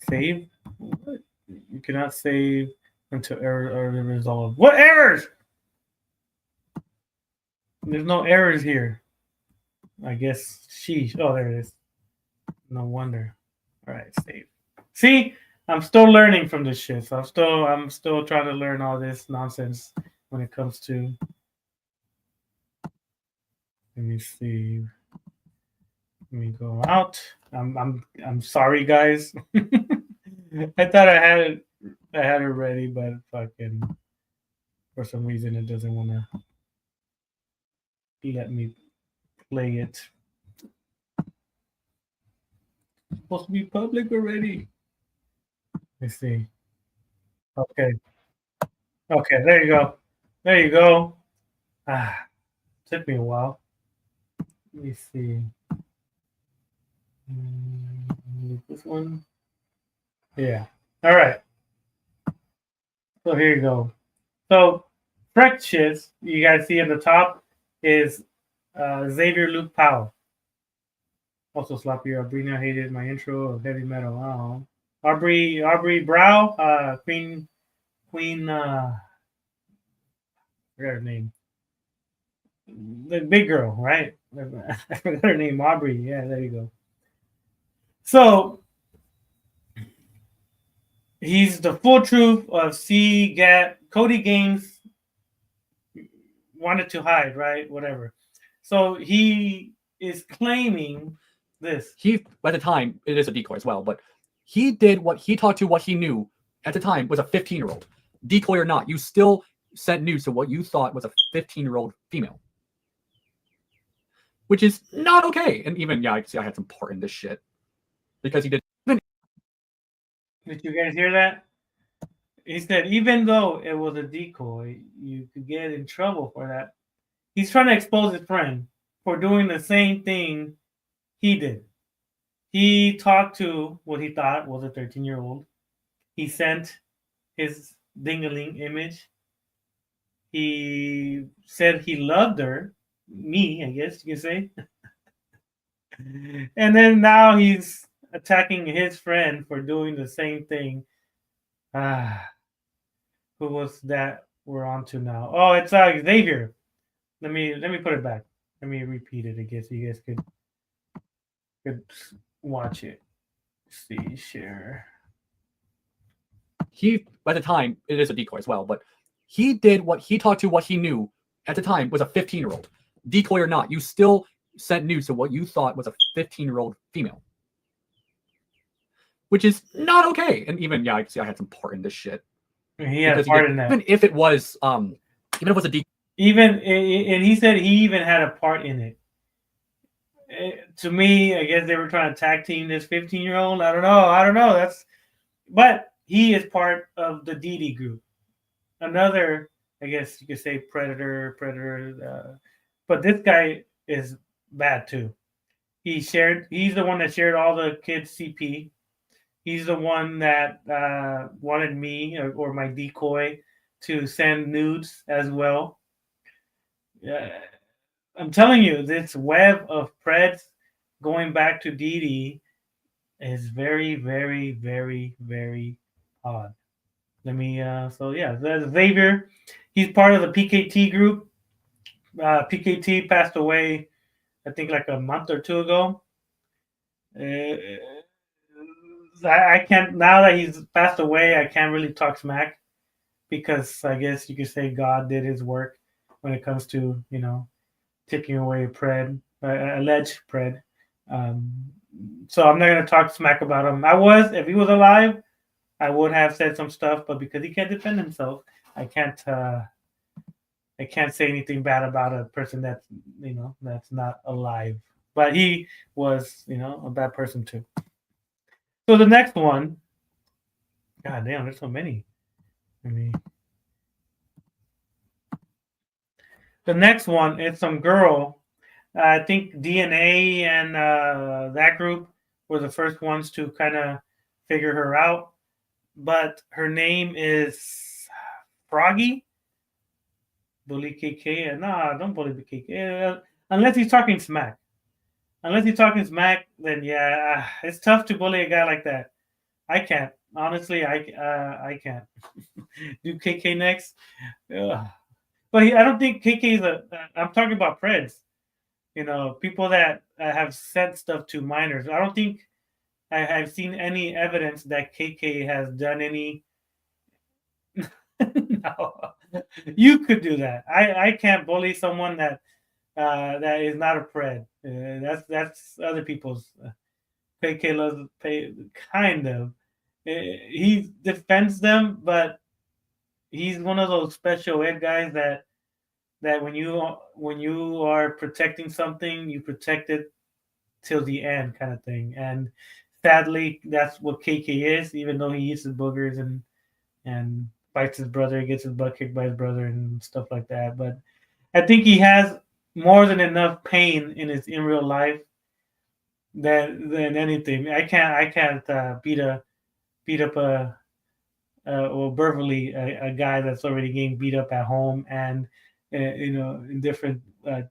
Speaker 1: Save? What? You cannot save until errors are resolved. What errors? There's no errors here. I guess oh, there it is. No wonder. All right, save. See, I'm still learning from this shit. So I'm still trying to learn all this nonsense when it comes to. Let me see. Let me go out. I'm sorry, guys. I thought I had it ready, but fucking for some reason it doesn't want to let me play it. It's supposed to be public already. Let's see. Okay. Okay, there you go. There you go. Took me a while. Let me see. This one. Yeah. All right. So here you go. So Freck shits you guys see in the top is Xavier Luke Powell. Also Sloppy Arbrina hated my intro of heavy metal. Oh. Aubrey Brow, Queen I forgot her name. The big girl, right? I forgot her name, Aubrey. Yeah, there you go. So he's the full truth of Cody Games wanted to hide, right? Whatever. So he is claiming this.
Speaker 5: He, at the time, it is a decoy as well, but he did what he talked to what he knew at the time was a 15-year-old. Decoy or not, you still sent news to what you thought was a 15-year-old female. Which is not okay. And even, I see I had some part in this shit. Because he did.
Speaker 1: Did you guys hear that? He said, even though it was a decoy, you could get in trouble for that. He's trying to expose his friend for doing the same thing he did. He talked to what he thought was a 13-year-old. He sent his dingaling image. He said he loved her, me, I guess you can say. And then now he's attacking his friend for doing the same thing. Who was that we're on to now? Oh, it's Xavier. Let me put it back. Let me repeat it. I guess you guys could watch it. See, share.
Speaker 5: He at the time, it is a decoy as well, but he did what he talked to what he knew at the time was a 15-year-old. Decoy or not, you still sent news to what you thought was a 15-year-old female. Which is not okay. And even I can see I had some part in this shit.
Speaker 1: He had a part in that.
Speaker 5: Even if it was a decoy.
Speaker 1: And he said he even had a part in it. To me, I guess they were trying to tag team this 15-year-old. I don't know. But he is part of the Didi group. Another, I guess you could say predator. But this guy is bad too. He's the one that shared all the kids' CP. He's the one that wanted me or my decoy to send nudes as well. I'm telling you, this web of preds going back to Didi is very, very, very, very odd. Let me. So yeah, that's Xavier. He's part of the PKT group. PKT passed away, I think, like a month or two ago. I can't, now that he's passed away, I can't really talk smack because I guess you could say God did his work when it comes to, taking away a alleged pred. So I'm not going to talk smack about him. If he was alive, I would have said some stuff, but because he can't defend himself, I can't say anything bad about a person that's, that's not alive. But he was, a bad person too. So the next one, God damn, there's so many. The next one is some girl. I think DNA and that group were the first ones to kind of figure her out. But her name is Froggy. Bully KK. Nah, don't bully the KK. Unless he's talking smack. Then yeah, it's tough to bully a guy like that. I can't. Honestly, I can't. Do KK next? Ugh. But I don't think KK is I'm talking about preds. People that have sent stuff to minors. I don't think I have seen any evidence that KK has done any. No, you could do that. I can't bully someone that is not a pred. That's other people's. KK loves kind of. He defends them, but he's one of those special ed guys that when you are protecting something, you protect it till the end, kind of thing. And sadly, that's what KK is. Even though he eats his boogers and fights his brother, gets his butt kicked by his brother and stuff like that. But I think he has more than enough pain in real life than anything. I can't beat up or Beverly, a guy that's already getting beat up at home and in different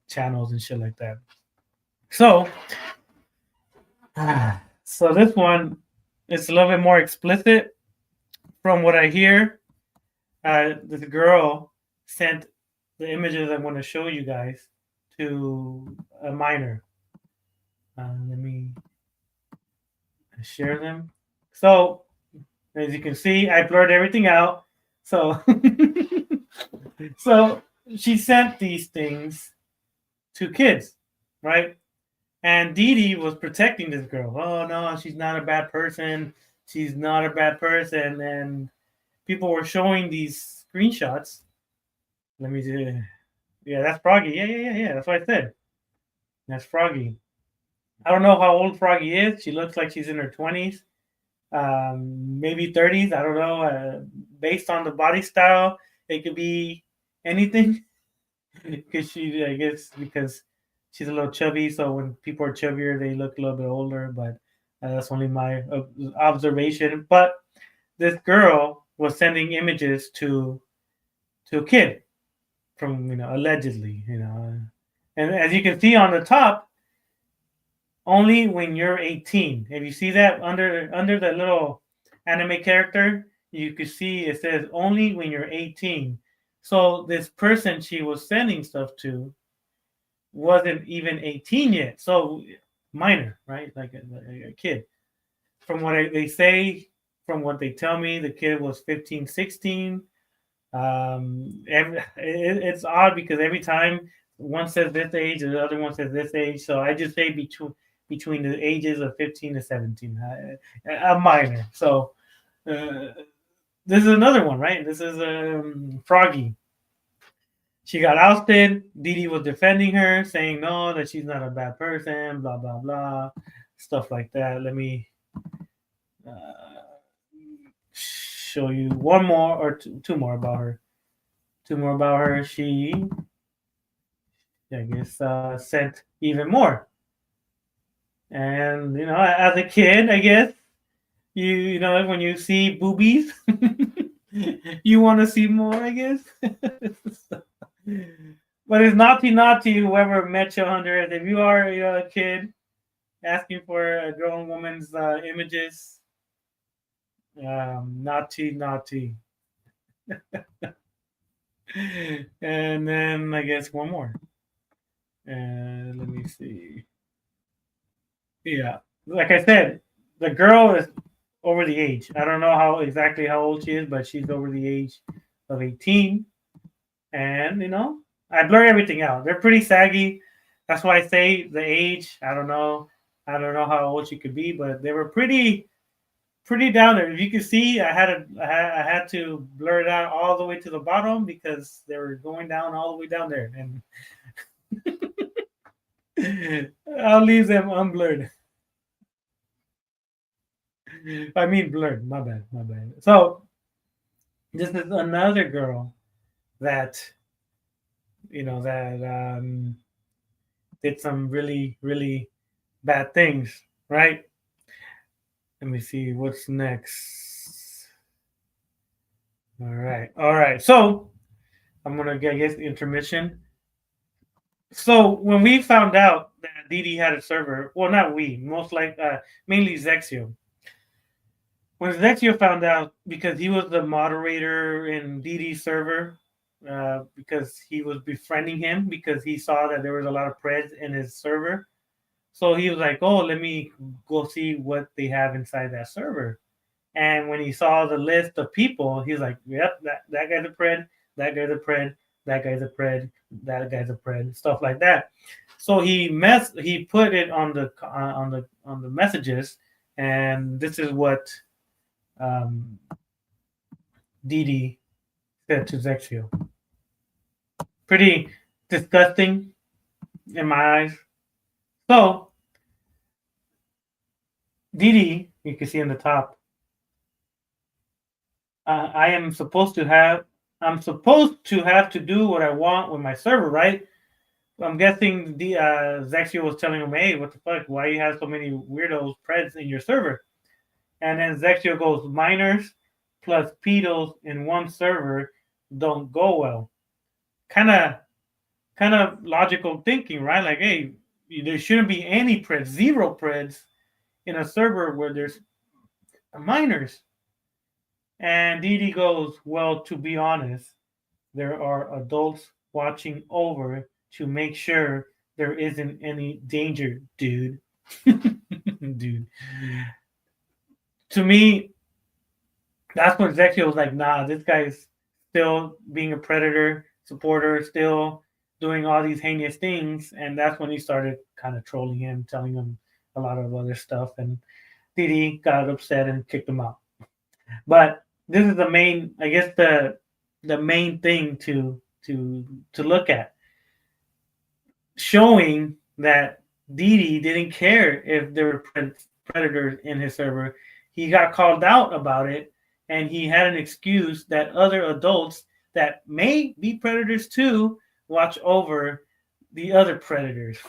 Speaker 1: channels and shit like that. So this one is a little bit more explicit. From what I hear, this girl sent the images I'm going to show you guys to a minor. Let me share them. So, as you can see, I blurred everything out. So, so she sent these things to kids, right? And Didi was protecting this girl. Oh no, she's not a bad person. She's not a bad person. And people were showing these screenshots. Let me see. Yeah, that's Froggy. Yeah. That's what I said. That's Froggy. I don't know how old Froggy is. She looks like she's in her 20s. Maybe 30s. I don't know. Based on the body style, it could be anything. Because I guess because she's a little chubby, so when people are chubbier, they look a little bit older. But That's only my observation. But this girl was sending images to a kid from allegedly, and as you can see on the top, only when you're 18. If you see that under the little anime character, you can see it says only when you're 18. So this person she was sending stuff to wasn't even 18 yet, so minor, right? Like a kid. From what they say, from what they tell me, the kid was 15, 16. It's odd because every time one says this age, the other one says this age. So I just say between the ages of 15 to 17, a minor. So this is another one, right? This is Froggy. She got ousted. Didi was defending her, saying no, that she's not a bad person, blah blah blah, stuff like that. Let me show you one more or two more about her. She, I guess, sent even more. And as a kid, I guess you know when you see boobies, you want to see more, I guess. But it's naughty, whoever met you under it. If you are a kid asking for a grown woman's images, naughty. And then I guess one more. Let me see. Yeah, like I said, the girl is over the age. I don't know exactly how old she is, but she's over the age of 18. And I blur everything out. They're pretty saggy. That's why I say the age. I don't know how old she could be, but they were pretty down there. If you can see, I had to blur it out all the way to the bottom because they were going down all the way down there, and I'll leave them unblurred. I mean blurred. My bad. So this is another girl that did some really, really bad things, right? Let me see what's next. All right. So I'm gonna get, I guess, intermission. So when we found out that Didi had a server, well, not we, mainly Zexio. When Zexio found out, because he was the moderator in Didi's server, because he was befriending him because he saw that there was a lot of preds in his server. So he was like, oh, let me go see what they have inside that server. And when he saw the list of people, he was like, yep, that guy's a pred, that guy's a pred, that guy's a pred, that guy's a pred, stuff like that. So he put it on the messages, and this is what Didi said to Zexio. Pretty disgusting in my eyes. So Didi, you can see on the top, I'm supposed to have to do what I want with my server, right? I'm guessing Zexio was telling him, hey, what the fuck? Why you have so many weirdos preds in your server? And then Zexio goes, minors plus pedos in one server don't go well. Kind of logical thinking, right? Like, hey, there shouldn't be any preds, zero preds in a server where there's minors. And Didi goes, well, to be honest, there are adults watching over to make sure there isn't any danger, dude. Dude. To me, that's when Zexio was like, nah, this guy's still being a predator supporter, still doing all these heinous things. And that's when he started kind of trolling him, telling him a lot of other stuff. And Didi got upset and kicked him out. But this is the main, I guess, the main thing to look at. Showing that Didi didn't care if there were predators in his server. He got called out about it, and he had an excuse that other adults that may be predators too watch over the other predators.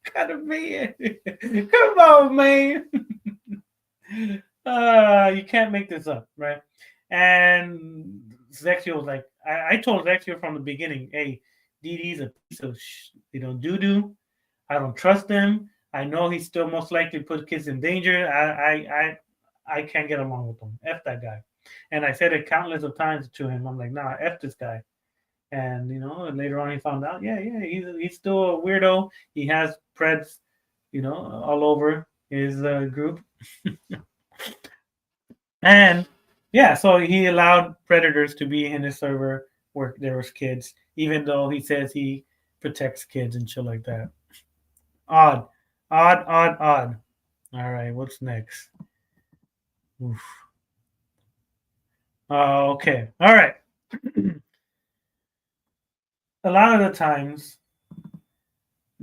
Speaker 1: Kind of man. Come on, man. You can't make this up, right? And Zexio was like, I told Zexio from the beginning, hey, DD's a piece of doo doo. I don't trust him. I know he's still most likely put kids in danger. I can't get along with him. F that guy. And I said it countless of times to him. I'm like, nah, F this guy. And later on he found out, yeah, he's still a weirdo. He has preds, all over his group. And yeah, so he allowed predators to be in his server where there was kids, even though he says he protects kids and shit like that. Odd. All right, what's next? Oof. Okay. All right. A lot of the times,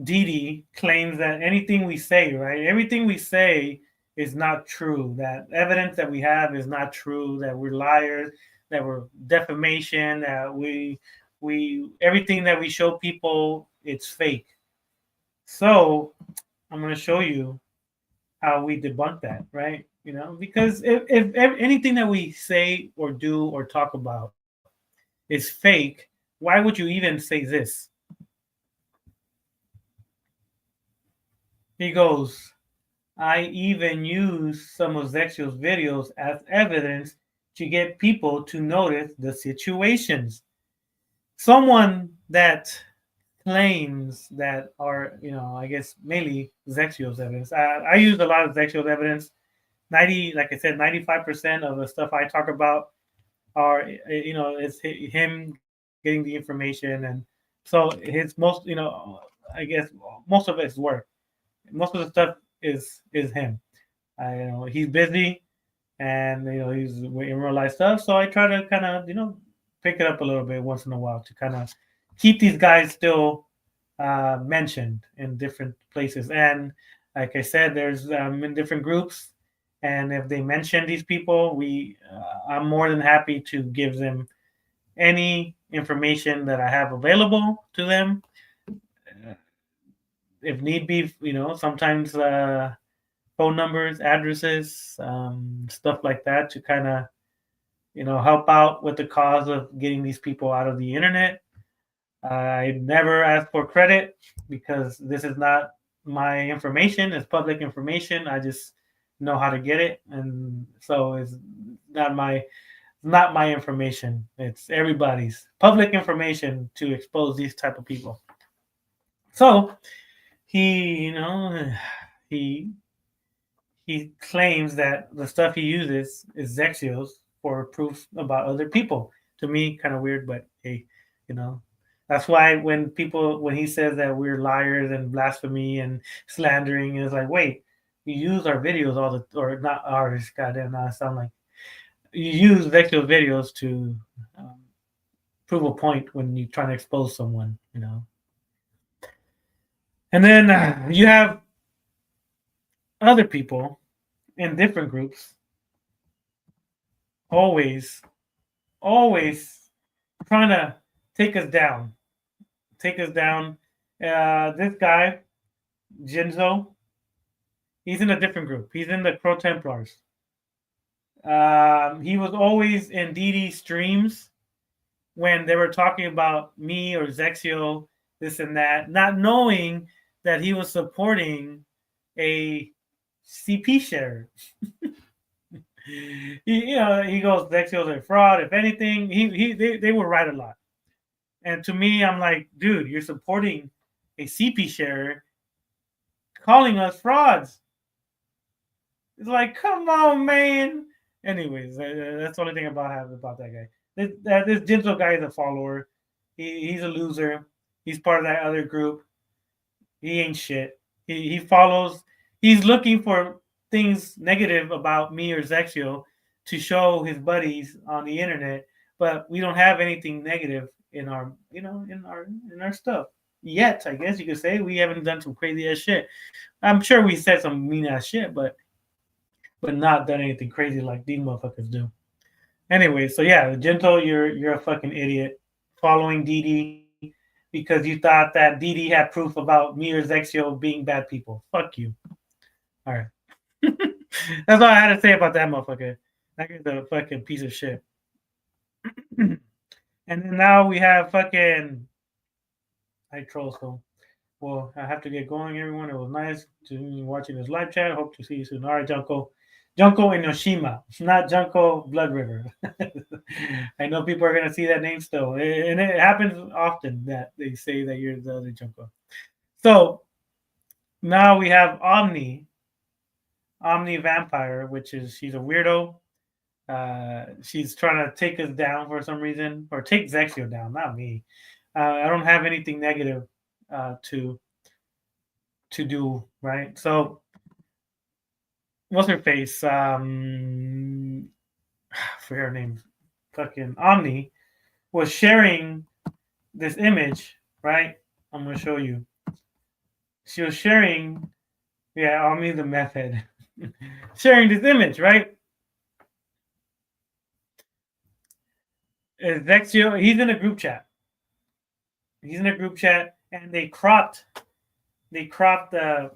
Speaker 1: DD claims that anything we say, right? Everything we say is not true. That evidence that we have is not true. That we're liars. That we're defamation. That we everything that we show people, it's fake. So I'm going to show you how we debunk that, right? Because if anything that we say or do or talk about is fake, why would you even say this? He goes, I even use some of Zexio's videos as evidence to get people to notice the situations. Someone that claims that are, I guess mainly Zexio's evidence. I use a lot of Zexio's evidence. 95% of the stuff I talk about are, it's him getting the information, and so his most, I guess most of it's work. Most of the stuff is him. He's busy, and he's in real life stuff. So I try to kind of pick it up a little bit once in a while to kind of keep these guys still mentioned in different places. And like I said, there's in different groups, and if they mention these people, I'm more than happy to give them any information that I have available to them. If need be, sometimes phone numbers, addresses, stuff like that to kind of, help out with the cause of getting these people out of the internet. I never ask for credit because this is not my information. It's public information. I just know how to get it. And so it's not my information. It's everybody's public information to expose these type of people. So he claims that the stuff he uses is Zexio's for proof about other people. To me, kind of weird, but hey, that's why when he says that we're liars and blasphemy and slandering, it's like, wait, you use our videos or not ours, goddamn, I sound like you use Zexio's videos to prove a point when you're trying to expose someone, And then you have other people in different groups always trying to take us down. This guy, Jinzo, he's in a different group. He's in the Crow Templars. He was always in DD streams when they were talking about me or Zexio, this and that, not knowing that he was supporting a CP share. He goes, Zexio's a fraud. If anything, they were right a lot. And to me, I'm like, dude, you're supporting a CP share, calling us frauds. It's like, come on, man. Anyways, that's the only thing about that guy. This Jinzo guy is a follower. He's a loser. He's part of that other group. He ain't shit. He follows. He's looking for things negative about me or Zexio to show his buddies on the internet, but we don't have anything negative in our stuff yet. I guess you could say we haven't done some crazy ass shit. I'm sure we said some mean ass shit, but not done anything crazy like these motherfuckers do. Anyway, so yeah, Gento, you're a fucking idiot. Following DD, because you thought that Didi had proof about me or Zexio being bad people. Fuck you. All right. That's all I had to say about that motherfucker. That guy's a fucking piece of shit. And then now we have fucking I troll, so well, I have to get going, everyone. It was nice to watching this live chat. Hope to see you soon. All right, Junko. Junko Enoshima, not Junko Blood River. I know people are going to see that name still. And it happens often that they say that you're the other Junko. So now we have Omni Vampire, which is she's a weirdo. She's trying to take us down for some reason, or take Zexio down, not me. I don't have anything negative to do, right? So what's her face? For her name, fucking Omni was sharing this image, right? I'm gonna show you. She was sharing, Omni the meth head, sharing this image, right? Zexio, he's in a group chat. And they cropped the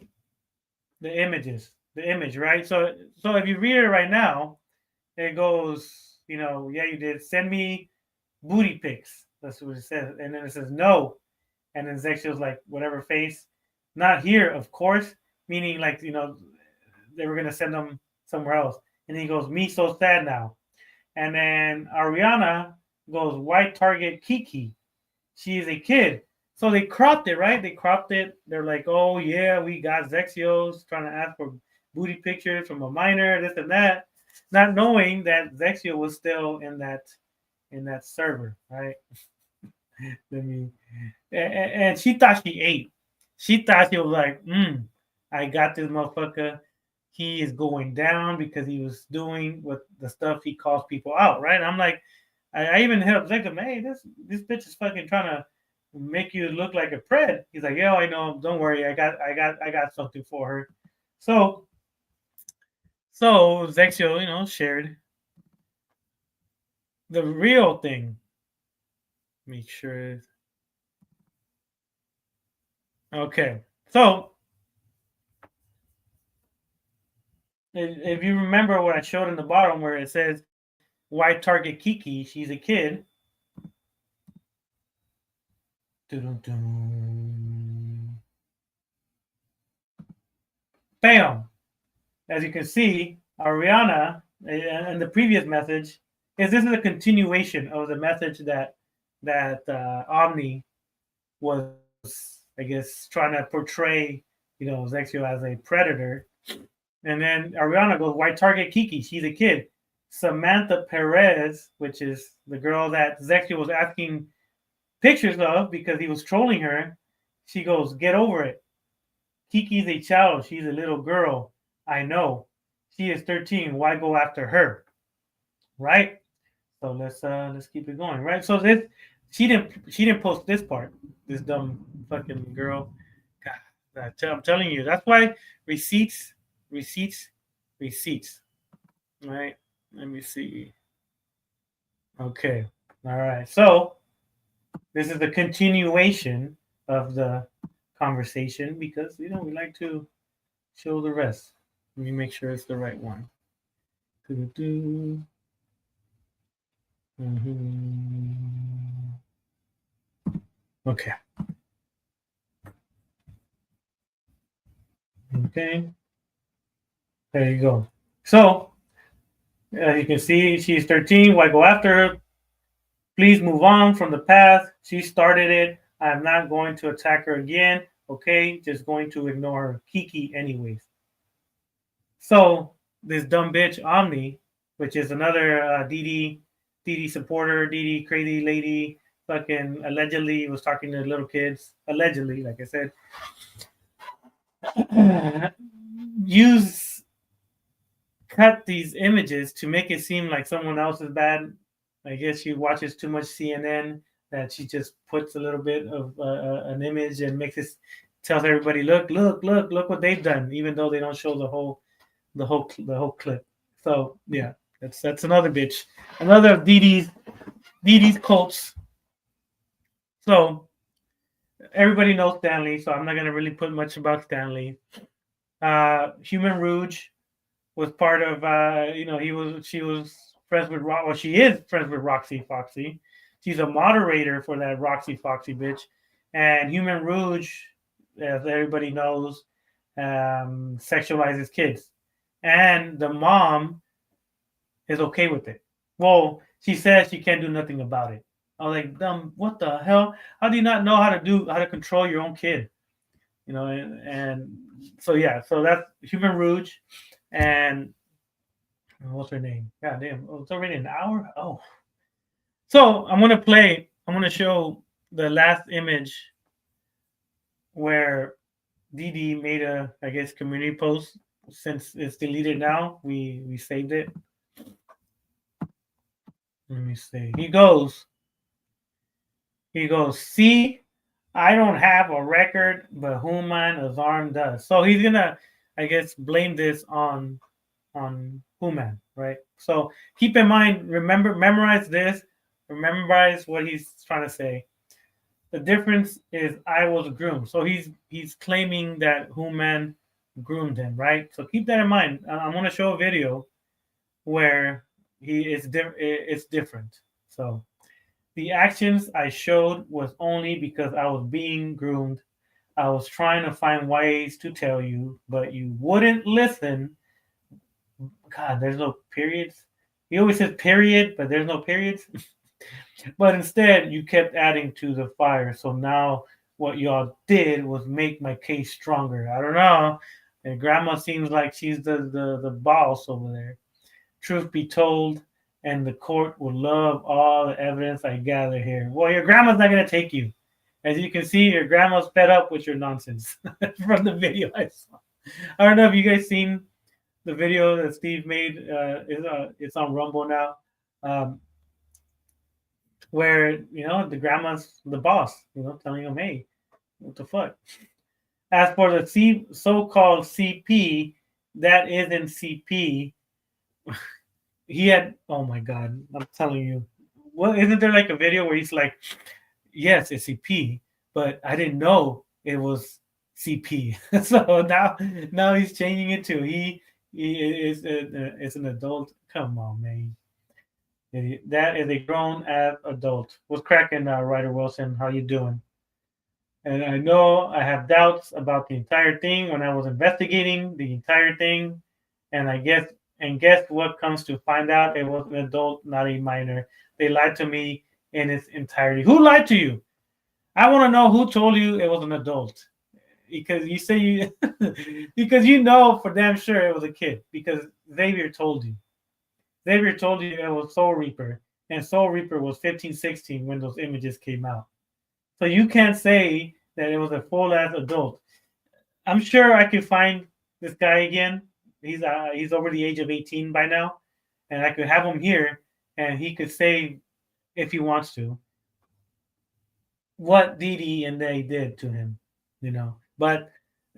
Speaker 1: images, the image, right? So if you read it right now, it goes, yeah, you did. Send me booty pics. That's what it says. And then it says no. And then Zexio's like, whatever face. Not here, of course. Meaning like, they were going to send them somewhere else. And he goes, me so sad now. And then Ariana goes, white target Kiki. She is a kid. So they cropped it, right? They cropped it. They're like, oh, yeah, we got Zexio's trying to ask for booty pictures from a minor, this and that, not knowing that Zexio was still in that server, right? And she thought she ate. She thought she was like, I got this motherfucker. He is going down because he was doing what the stuff he calls people out, right? I'm like, I even hit up Zexio, hey, this bitch is fucking trying to make you look like a pred. He's like, yeah, I know. Don't worry, I got something for her. So Zexio, shared the real thing. Make sure. Okay, so if you remember what I showed in the bottom where it says white target Kiki, she's a kid. Bam! As you can see, Ariana, and the previous message, this is a continuation of the message that Omni was, I guess, trying to portray, Zexio as a predator. And then Ariana goes, white target Kiki, she's a kid. Samantha Perez, which is the girl that Zexio was asking pictures of because he was trolling her, she goes, get over it. Kiki's a child. She's a little girl. I know. She is 13. Why go after her? Right? So let's keep it going. Right? So this she didn't post this part. This dumb fucking girl. God, I'm telling you. That's why receipts. Right? Let me see. Okay. All right. So this is the continuation of the conversation because we like to show the rest. Let me make sure it's the right one. Okay. Okay. There you go. So as you can see, she's 13. Why go after her? Please move on from the path. She started it. I'm not going to attack her again. Okay, just going to ignore her. Kiki anyways. So this dumb bitch Omni, which is another Didi supporter, Didi crazy lady, fucking allegedly was talking to little kids. Allegedly, like I said. Cut these images to make it seem like someone else is bad. I guess she watches too much CNN that she just puts a little bit of an image and tells everybody, look what they've done, even though they don't show the whole clip. So yeah, that's another bitch, another of Didi's cults. So everybody knows Stanley, so I'm not gonna really put much about Stanley. Human Rouge was part of she was friends with she is friends with Roxy Foxy. She's a moderator for that Roxy Foxy bitch. And Human Rouge, as everybody knows, sexualizes kids. And the mom is okay with it. Well, she says she can't do nothing about it. I was like, dumb, what the hell? How do you not know how to control your own kid? And so yeah, so that's Human Rouge. And what's her name? God damn, it's already an hour. Oh, so I'm gonna show the last image where Dee made a, I guess, community post. Since it's deleted now, we saved it. Let me see. He goes, see, I don't have a record, but Human Azarm does. So he's gonna, I guess, blame this on Human, right? So keep in mind, memorize this, memorize what he's trying to say. The difference is I was groomed. So he's claiming that Human groomed him, right? So keep that in mind. I'm gonna show a video where it's different. So the actions I showed was only because I was being groomed. I was trying to find ways to tell you, but you wouldn't listen. God, there's no periods. He always says period, but there's no periods. But instead, you kept adding to the fire. So now what y'all did was make my case stronger. I don't know. And grandma seems like she's the boss over there. Truth be told, and the court will love all the evidence I gather here. Well, your grandma's not going to take you. As you can see, your grandma's fed up with your nonsense from the video I saw. I don't know if you guys seen the video that Steve made. It's on Rumble now, where the grandma's the boss. Telling him, "Hey, what the fuck?" As for the so-called CP, that isn't CP. He had, oh my god, I'm telling you, well, isn't there like a video where he's like, yes, it's CP, but I didn't know it was CP. So now he's changing it to he is it's an adult. Come on, man. That is a grown ass adult. What's cracking now, Ryder Wilson? How you doing? And I know I have doubts about the entire thing when I was investigating the entire thing, and guess what comes to find out? It was an adult, not a minor. They lied to me in its entirety. Who lied to you? I want to know who told you it was an adult. Because you say you because for damn sure it was a kid, because Xavier told you. Xavier told you it was Soul Reaper, and Soul Reaper was 15, 16 when those images came out. So you can't say that it was a full-ass adult. I'm sure I could find this guy again. He's over the age of 18 by now, and I could have him here, and he could say, if he wants to, what Dee and they did to him, But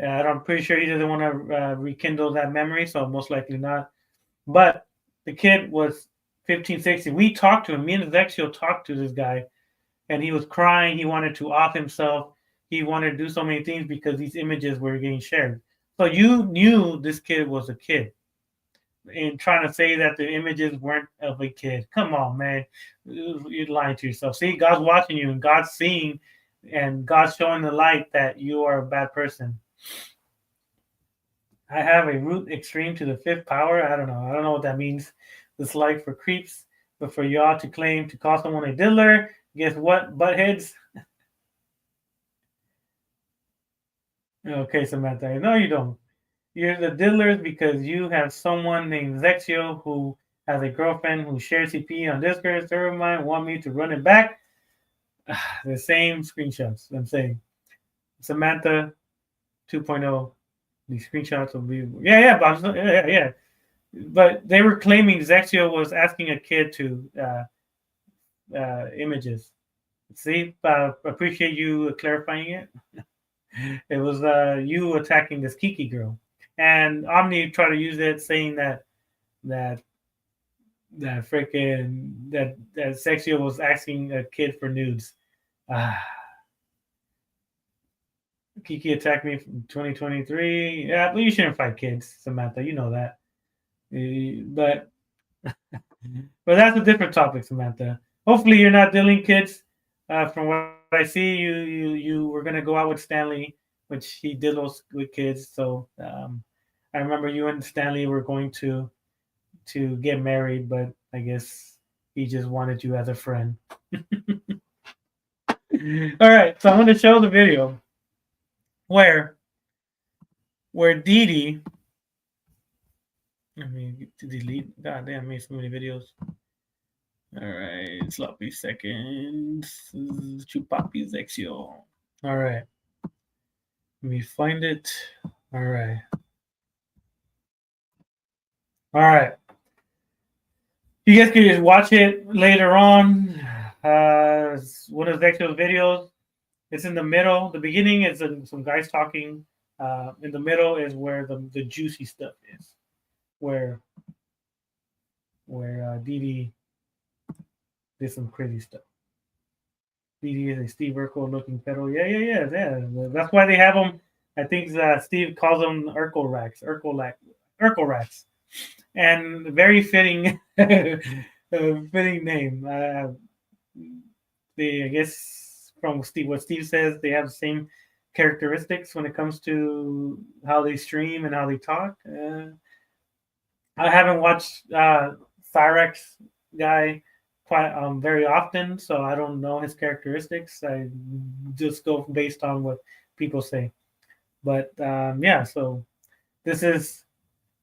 Speaker 1: I'm pretty sure he doesn't want to rekindle that memory, so most likely not. But the kid was 15, 16. We talked to him. Me and Zexio talked to this guy, and he was crying. He wanted to off himself. He wanted to do so many things because these images were getting shared. So you knew this kid was a kid, and trying to say that the images weren't of a kid. Come on, man. You're lying to yourself. See, God's watching you, and God's seeing, and God's showing the light that you are a bad person. I have a root extreme to the fifth power. I don't know. I don't know what that means. This like for creeps, but for y'all to claim to call someone a diddler, guess what, buttheads? Okay, Samantha. No, you don't. You're the diddlers because you have someone named Zexio who has a girlfriend who shares CP on Discord. Server of mine want me to run it back. The same screenshots. I'm saying Samantha 2.0. These screenshots will be yeah. But they were claiming Zexio was asking a kid to images. See, appreciate you clarifying it. It was you attacking this Kiki girl, and Omni tried to use it, saying that Zexio was asking a kid for nudes. Kiki attacked me from 2023. Yeah, but you shouldn't fight kids, Samantha. You know that. But that's a different topic, Samantha. Hopefully, you're not dealing kids. From what I see, you were gonna go out with Stanley, which he diddles with kids. So I remember you and Stanley were going to get married, but I guess he just wanted you as a friend. All right, so I'm going to show the video where Dee Dee. Let me delete. God damn, I made so many videos. All right, sloppy seconds. Chupapi Zexio. All right, let me find it. All right. All right. You guys can just watch it later on. One of Zexio's videos. It's in the middle. The beginning is some guys talking. In the middle is where the juicy stuff is, where Dee Dee did some crazy stuff. Dee Dee is a Steve Urkel looking pedal. Yeah. That's why they have them. I think Steve calls them Urkel racks. And very fitting, fitting name. I guess from what Steve says, they have the same characteristics when it comes to how they stream and how they talk. I haven't watched Cyrex guy quite very often, so I don't know his characteristics. I just go based on what people say. But yeah, so this is,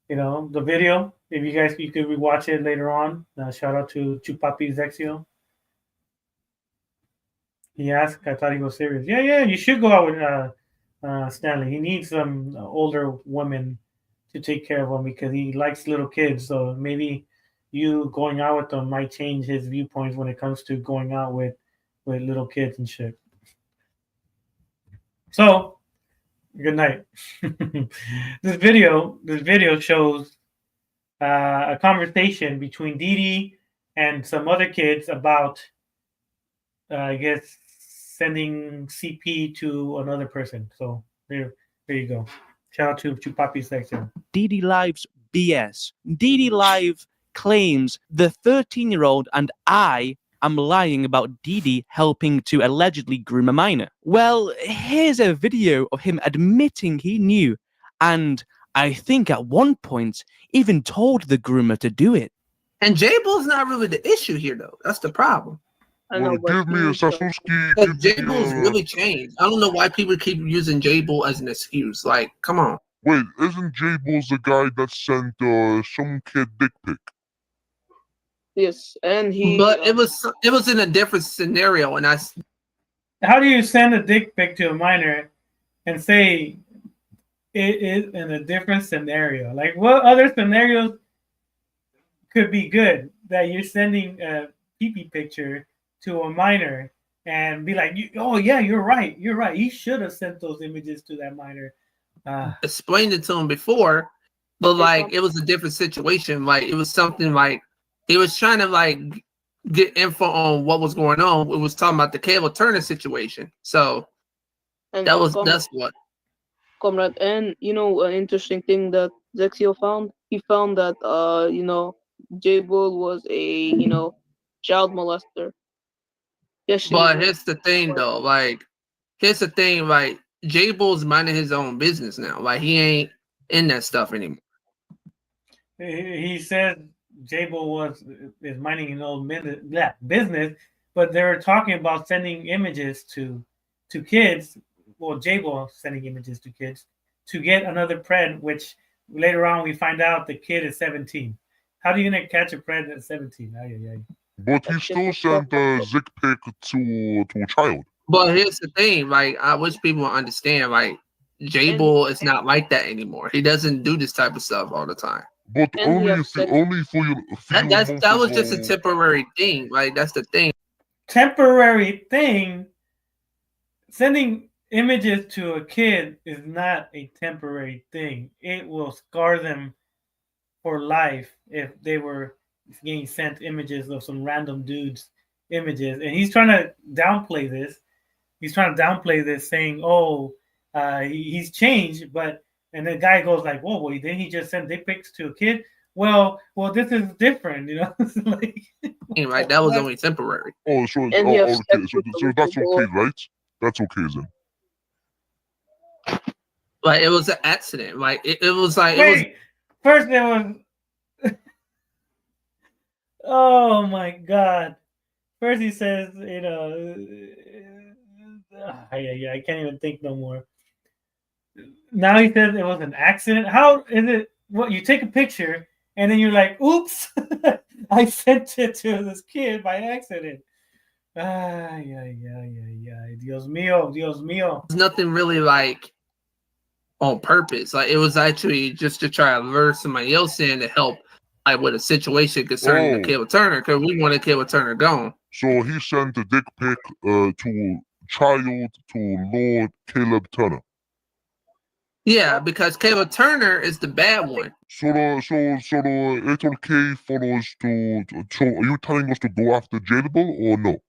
Speaker 1: the video. If you could rewatch it later on. Shout out to Chupapi Zexio. He asked, I thought he was serious. Yeah, you should go out with Stanley. He needs some older women to take care of him because he likes little kids. So maybe you going out with them might change his viewpoints when it comes to going out with little kids and shit. So, good night. This video shows a conversation between Dee Dee and some other kids about, I guess, sending CP to another person. So there you go. Shout out to Chupapi section.
Speaker 6: Dee Dee Live's BS. Dee Dee Live claims the 13-year-old and I am lying about Dee Dee helping to allegedly groom a minor. Well, here's a video of him admitting he knew, and I think at one point even told the groomer to do it.
Speaker 7: And J-Bull's not really the issue here, though. That's the problem.
Speaker 8: I know,
Speaker 9: give me a Sasuke.
Speaker 7: Because J-Bull's really changed. I don't know why people keep using J-Bull as an excuse. Like, come on.
Speaker 9: Wait, isn't J-Bull's the guy that sent some kid dick pic?
Speaker 8: Yes, and he.
Speaker 7: But it was in a different scenario, and
Speaker 1: How do you send a dick pic to a minor and say it is in a different scenario? Like, what other scenarios could be good that you're sending a pee-pee picture to a minor and be like, oh yeah, you're right. He should have sent those images to that minor.
Speaker 7: Explained it to him before, but like it was a different situation. Like it was something like he was trying to like get info on what was going on. It was talking about the Caleb Turner situation. So
Speaker 8: and
Speaker 7: that's what.
Speaker 8: Comrade, and an interesting thing that Zexio found. He found that J-Bull was a child molester. Yes,
Speaker 7: but here's the thing, though. Like, J-Bull's minding his own business now. Like, he ain't in that stuff anymore.
Speaker 1: He said J-Bull is minding his own business, but they were talking about sending images to kids. Well, J-Bull sending images to kids to get another pred, which later on we find out the kid is 17. How are you gonna catch a pred at 17?
Speaker 9: But he still sent a Zick pic to a child.
Speaker 7: But here's the thing, like I wish people would understand, like J-Bull is not like that anymore. He doesn't do this type of stuff all the time.
Speaker 9: But only for your.
Speaker 7: That was just a temporary thing. Like that's the thing.
Speaker 1: Temporary thing. Sending images to a kid is not a temporary thing. It will scar them for life if they were getting sent images of some random dude's images. And he's trying to downplay this. Saying, he's changed, but and the guy goes like, whoa, well, then he just sent dick pics to a kid. Well, this is different, you know. It's like,
Speaker 7: Right, that was only temporary.
Speaker 9: Oh, so
Speaker 8: And he has
Speaker 9: okay,
Speaker 8: sex
Speaker 9: so,
Speaker 8: with
Speaker 9: so
Speaker 8: the
Speaker 9: that's
Speaker 8: little
Speaker 9: okay,
Speaker 8: boy.
Speaker 9: right? That's okay then.
Speaker 7: Like it was an accident. Like it was like
Speaker 1: wait, first there was. Oh my God! First he says, you know, I can't even think no more. Now he says it was an accident. How is it? What, you take a picture and then you're like, "Oops, I sent it to this kid by accident." Ay, ay, ay, ay, ay. Dios mío, Dios mío.
Speaker 7: was nothing really like on purpose. Like it was actually just to try to lure somebody else in to help like with a situation concerning the Caleb Turner, because we wanted Caleb Turner gone.
Speaker 9: So he sent a dick pic to child to Lord Caleb Turner.
Speaker 7: Yeah, because Caleb Turner is the bad one.
Speaker 9: So it's okay for us to. So are you telling us to go after Jailable or no?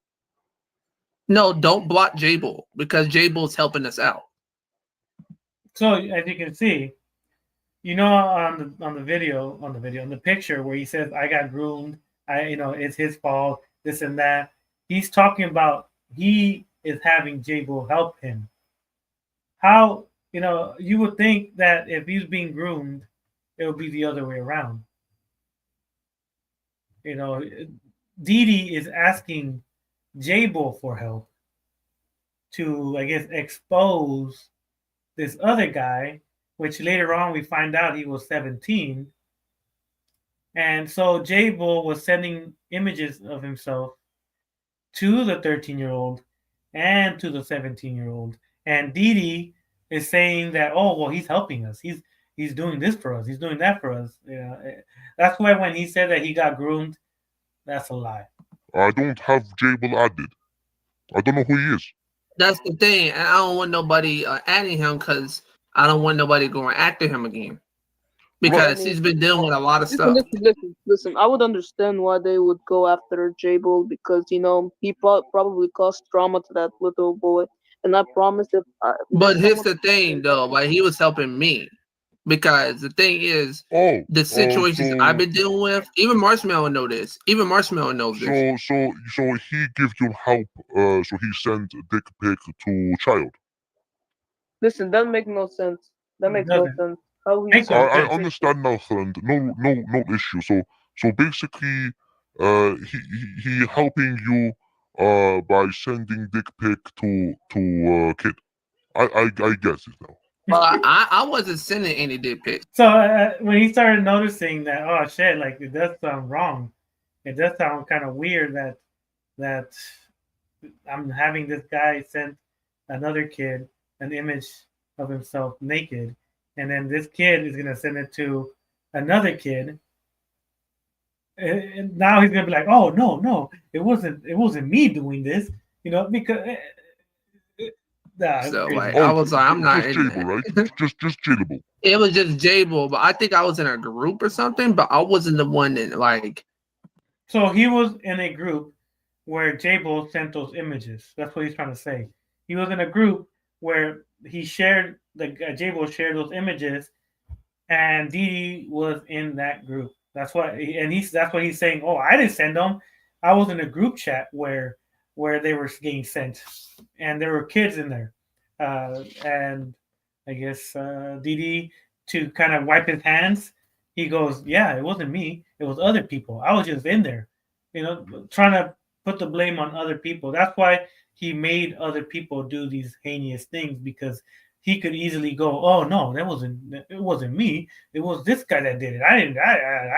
Speaker 7: No, don't block J-Bull because J-Bull's helping us out.
Speaker 1: So as you can see, you know, on the picture where he says, "I got groomed," it's his fault, this and that. He's talking about he is having J-Bull help him. How, you would think that if he's being groomed, it would be the other way around. Didi is asking J-Bull for help to, I guess, expose this other guy, which later on we find out he was 17. And so J-Bull was sending images of himself to the 13-year-old and to the 17-year-old. And Didi is saying that, oh, well, he's helping us. He's doing this for us. He's doing that for us. That's why when he said that he got groomed, that's a lie.
Speaker 9: I don't have J-Bull added. I don't know who he is.
Speaker 7: That's the thing. And I don't want nobody adding him because I don't want nobody going after him again. Because he's been dealing with a lot of stuff.
Speaker 8: Listen. I would understand why they would go after J-Bull because, he probably caused trauma to that little boy. And I promise if...
Speaker 7: But here's the thing, though. Like, he was helping me. Because the thing is, the situations I've been dealing with, even Marshmallow know this. Even Marshmallow knows this.
Speaker 9: So he gives you help. So he sent a dick pic to child.
Speaker 8: Listen, that makes no sense. That makes no sense. How he
Speaker 9: I understand now, friend. No issue. So basically, he helping you by sending dick pic to kid. I guess it now.
Speaker 7: Well, I wasn't sending any dick pics.
Speaker 1: So when he started noticing that, oh shit, like it does sound wrong. It does sound kind of weird that I'm having this guy send another kid an image of himself naked, and then this kid is gonna send it to another kid. And now he's gonna be like, oh no, it wasn't me doing this, because.
Speaker 7: So I was like, I'm not
Speaker 9: just
Speaker 7: in
Speaker 9: J-Bull,
Speaker 7: that.
Speaker 9: right? just J-Bull.
Speaker 7: It was just J-Bull, but I think I was in a group or something, but I wasn't the one that like.
Speaker 1: So he was in a group where J-Bull sent those images. That's what he's trying to say. He was in a group where he shared J-Bull shared those images, and Didi was in that group. That's what he's saying. Oh, I didn't send them. I was in a group chat where they were getting sent, and there were kids in there, and I guess Didi, to kind of wipe his hands, he goes, yeah, it wasn't me, it was other people. I was just in there, trying to put the blame on other people. That's why he made other people do these heinous things, because he could easily go, oh no, it wasn't me, it was this guy that did it. I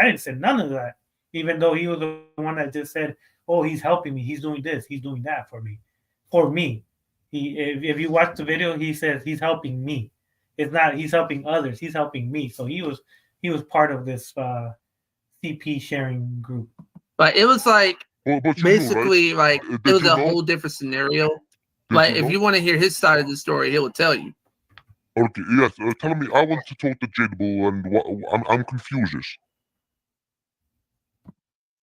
Speaker 1: didn't send none of that, even though he was the one that just said, oh, he's helping me, he's doing this, he's doing that for me. If you watch the video, he says he's helping me. It's not he's helping others, he's helping me. So he was part of this CP sharing group.
Speaker 7: But it was like basically
Speaker 9: right?
Speaker 7: like it was a whole different scenario. Like if you want to hear his side of the story, he will tell you.
Speaker 9: Okay, yes. Tell me, I want to talk to J-Bull, and I'm confused.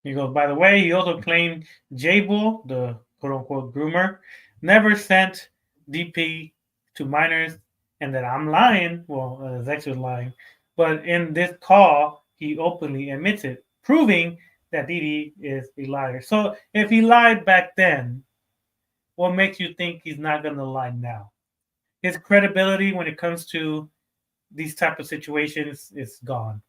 Speaker 1: He goes, by the way, he also claimed J-Bull, the quote-unquote groomer, never sent DP to minors and that I'm lying. Well, Zex was lying, but in this call, he openly admits it, proving that Didi is a liar. So if he lied back then, what makes you think he's not going to lie now? His credibility when it comes to these type of situations is gone.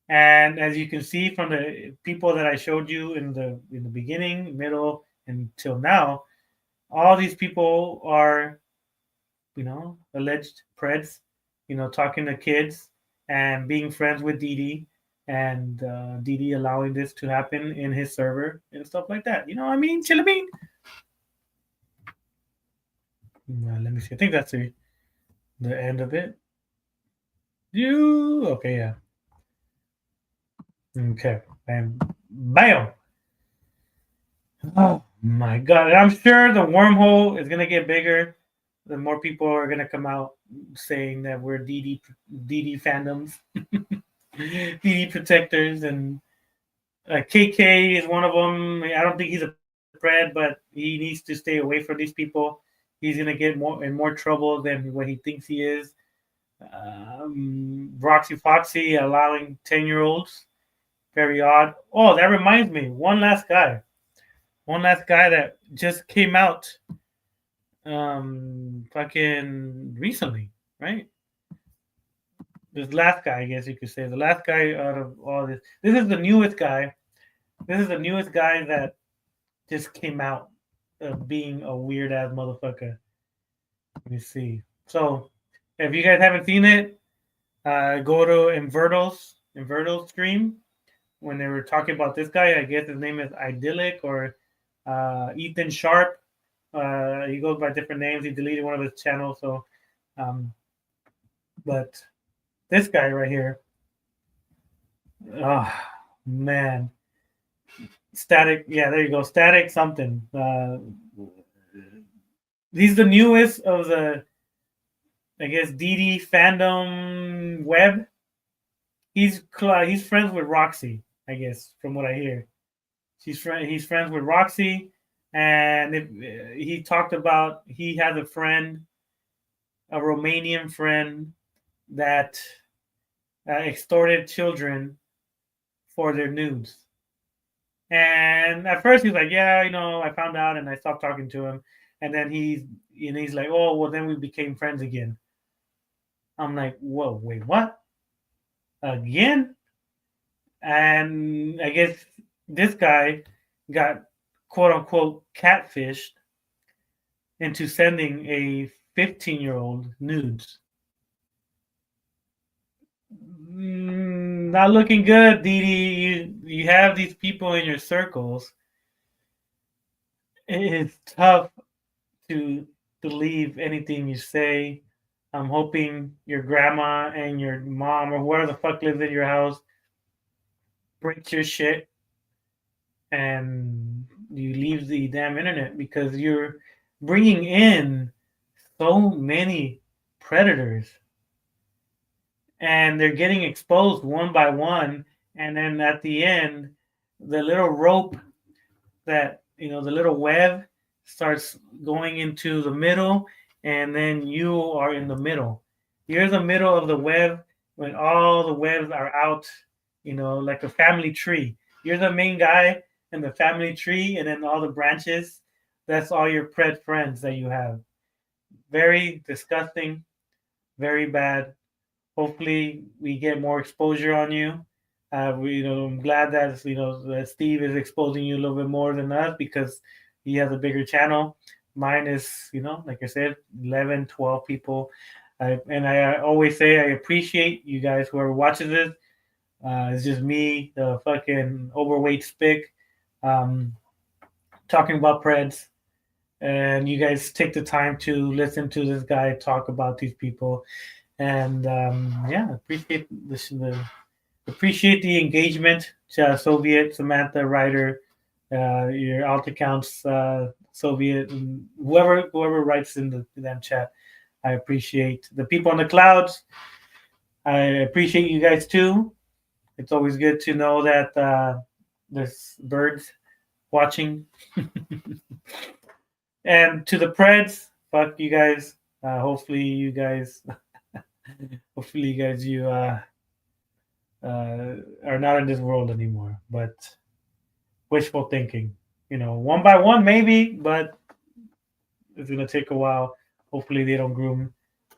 Speaker 1: And as you can see from the people that I showed you in the beginning, middle, and till now, all these people are, alleged Preds, talking to kids and being friends with Didi, and Didi allowing this to happen in his server and stuff like that. You know what I mean? Chillabeen. Let me see. I think that's the end of it. Okay, yeah. Okay, and bam. Oh my god! And I'm sure the wormhole is gonna get bigger. The more people are gonna come out saying that we're DD fandoms, DD protectors, and KK is one of them. I don't think he's a Pred, but he needs to stay away from these people. He's gonna get more trouble than what he thinks he is. Roxy Foxy allowing 10-year-olds. Very odd. Oh, that reminds me. One last guy that just came out fucking recently, right? This last guy, I guess you could say. The last guy out of all this. This is the newest guy. This is the newest guy that just came out being a weird ass motherfucker. Let me see. So, if you guys haven't seen it, go to Inverto's stream when they were talking about this guy. I guess his name is Idyllic or Ethan Sharp. He goes by different names. He deleted one of his channels. So, but this guy right here, oh man, Static. Yeah, there you go. Static something. He's the newest of the, I guess, DD fandom web. He's friends with Roxy, I guess, from what I hear. He's friends with Roxy, and he talked about he has a friend, a Romanian friend, that extorted children for their nudes. And at first he's like, yeah, I found out and I stopped talking to him. And then he's like, oh, well, then we became friends again. I'm like, whoa, wait, what? Again? And I guess this guy got quote unquote catfished into sending a 15-year-old nudes. Not looking good, Didi. You have these people in your circles. It's tough to believe anything you say. I'm hoping your grandma and your mom or whoever the fuck lives in your house breaks your shit and you leave the damn internet, because you're bringing in so many predators and they're getting exposed one by one. And then at the end, the little rope that, the little web starts going into the middle, and then you are in the middle. You're the middle of the web when all the webs are out, like a family tree. You're the main guy in the family tree, and then all the branches, that's all your Pred friends that you have. Very disgusting, very bad. Hopefully we get more exposure on you. I'm glad that that Steve is exposing you a little bit more than us, because he has a bigger channel. Mine is, like I said, 11, 12 people. I always say I appreciate you guys, whoever watches this. It's just me, the fucking overweight spick, talking about Preds. And you guys take the time to listen to this guy talk about these people. And appreciate the engagement. Soviet, Samantha, Ryder, your alt accounts, Soviet, and whoever writes in that chat. I appreciate the people on the clouds. I appreciate you guys too. It's always good to know that there's birds watching. And to the Preds, fuck you guys. Hopefully you guys, are not in this world anymore. But wishful thinking, one by one maybe, but it's gonna take a while. Hopefully they don't groom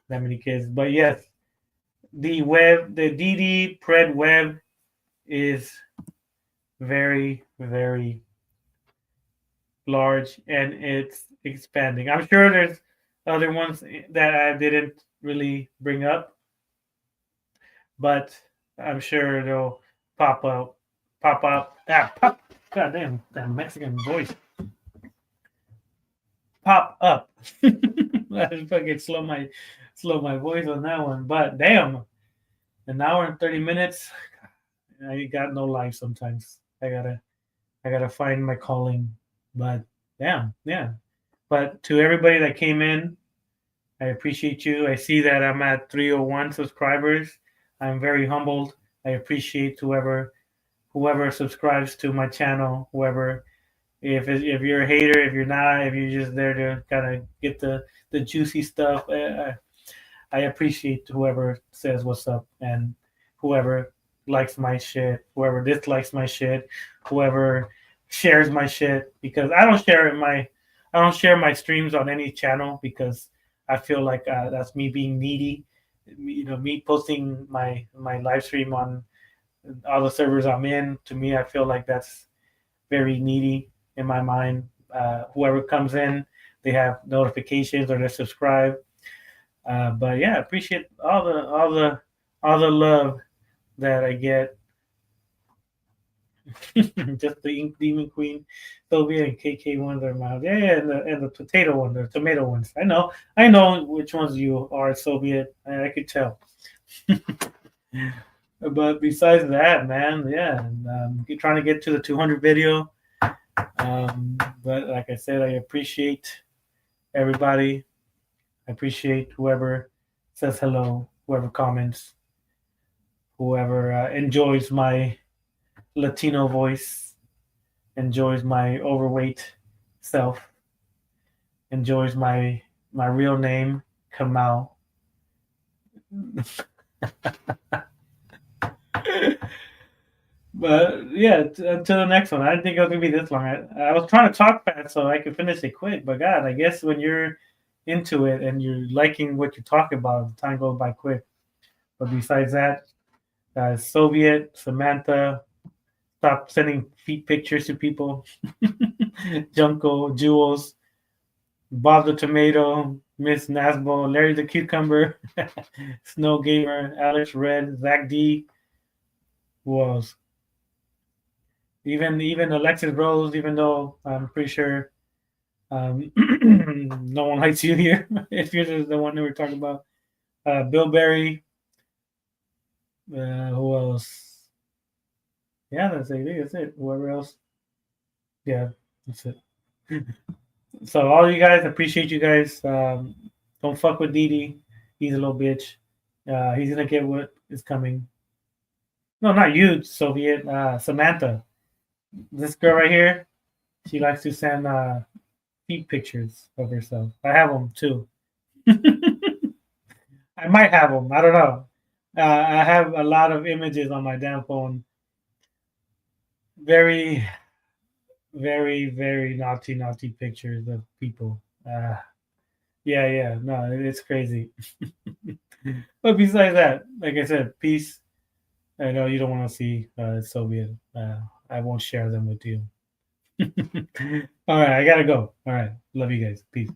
Speaker 1: that many kids. But yes, the DD Pred web is very, very large and it's expanding. I'm sure there's other ones that I didn't really bring up, but I'm sure they'll pop up. Goddamn, that Mexican voice. Pop up. I just fucking slow my voice on that one. But damn, an hour and 30 minutes. I got no life sometimes. I gotta find my calling. But damn, yeah. But to everybody that came in, I appreciate you. I see that I'm at 301 subscribers. I'm very humbled. I appreciate whoever subscribes to my channel. Whoever, if you're a hater, if you're not, if you're just there to kind of get the juicy stuff, I appreciate whoever says what's up and whoever likes my shit, whoever dislikes my shit, whoever shares my shit, because I don't share my streams on any channel because I feel like that's me being needy. Me posting my live stream on all the servers I'm in. To me, I feel like that's very needy in my mind. Whoever comes in, they have notifications or they subscribe. But yeah, I appreciate all the love that I get. Just the Ink Demon Queen, Sylvia, and KK ones are mild. Yeah, and the potato one, the tomato ones. I know which ones you are, Soviet. I could tell. But besides that, man, yeah, keep trying to get to the 200 video. But like I said, I appreciate everybody. I appreciate whoever says hello, whoever comments, whoever enjoys my Latino voice, enjoys my overweight self, enjoys my real name, Kamal. But yeah, until the next one. I didn't think it was gonna be this long. I was trying to talk fast so I could finish it quick, but God, I guess when you're into it and you're liking what you talk about, the time goes by quick. But besides that, Soviet, Samantha, stop sending feet pictures to people. Junko, Jules, Bob the Tomato, Miss Nasbo, Larry the Cucumber, Snow Gamer, Alex Red, Zach D. Who else? Even Alexis Rose, even though I'm pretty sure no one likes you here. If you're the one that we're talking about. Bill Berry. Who else? Yeah, that's it. Whoever else. Yeah, that's it. So all you guys, appreciate you guys. Don't fuck with Didi. He's a little bitch. He's gonna get what is coming. No, not you, Soviet. Samantha. This girl right here, she likes to send feet pictures of herself. I have them too. I might have them. I don't know. I have a lot of images on my damn phone. Very, very, very naughty pictures of people. Yeah. No, it's crazy. But besides that, like I said, peace. I know you don't want to see Soviet. I won't share them with you. All right, I gotta go. All right, love you guys. Peace.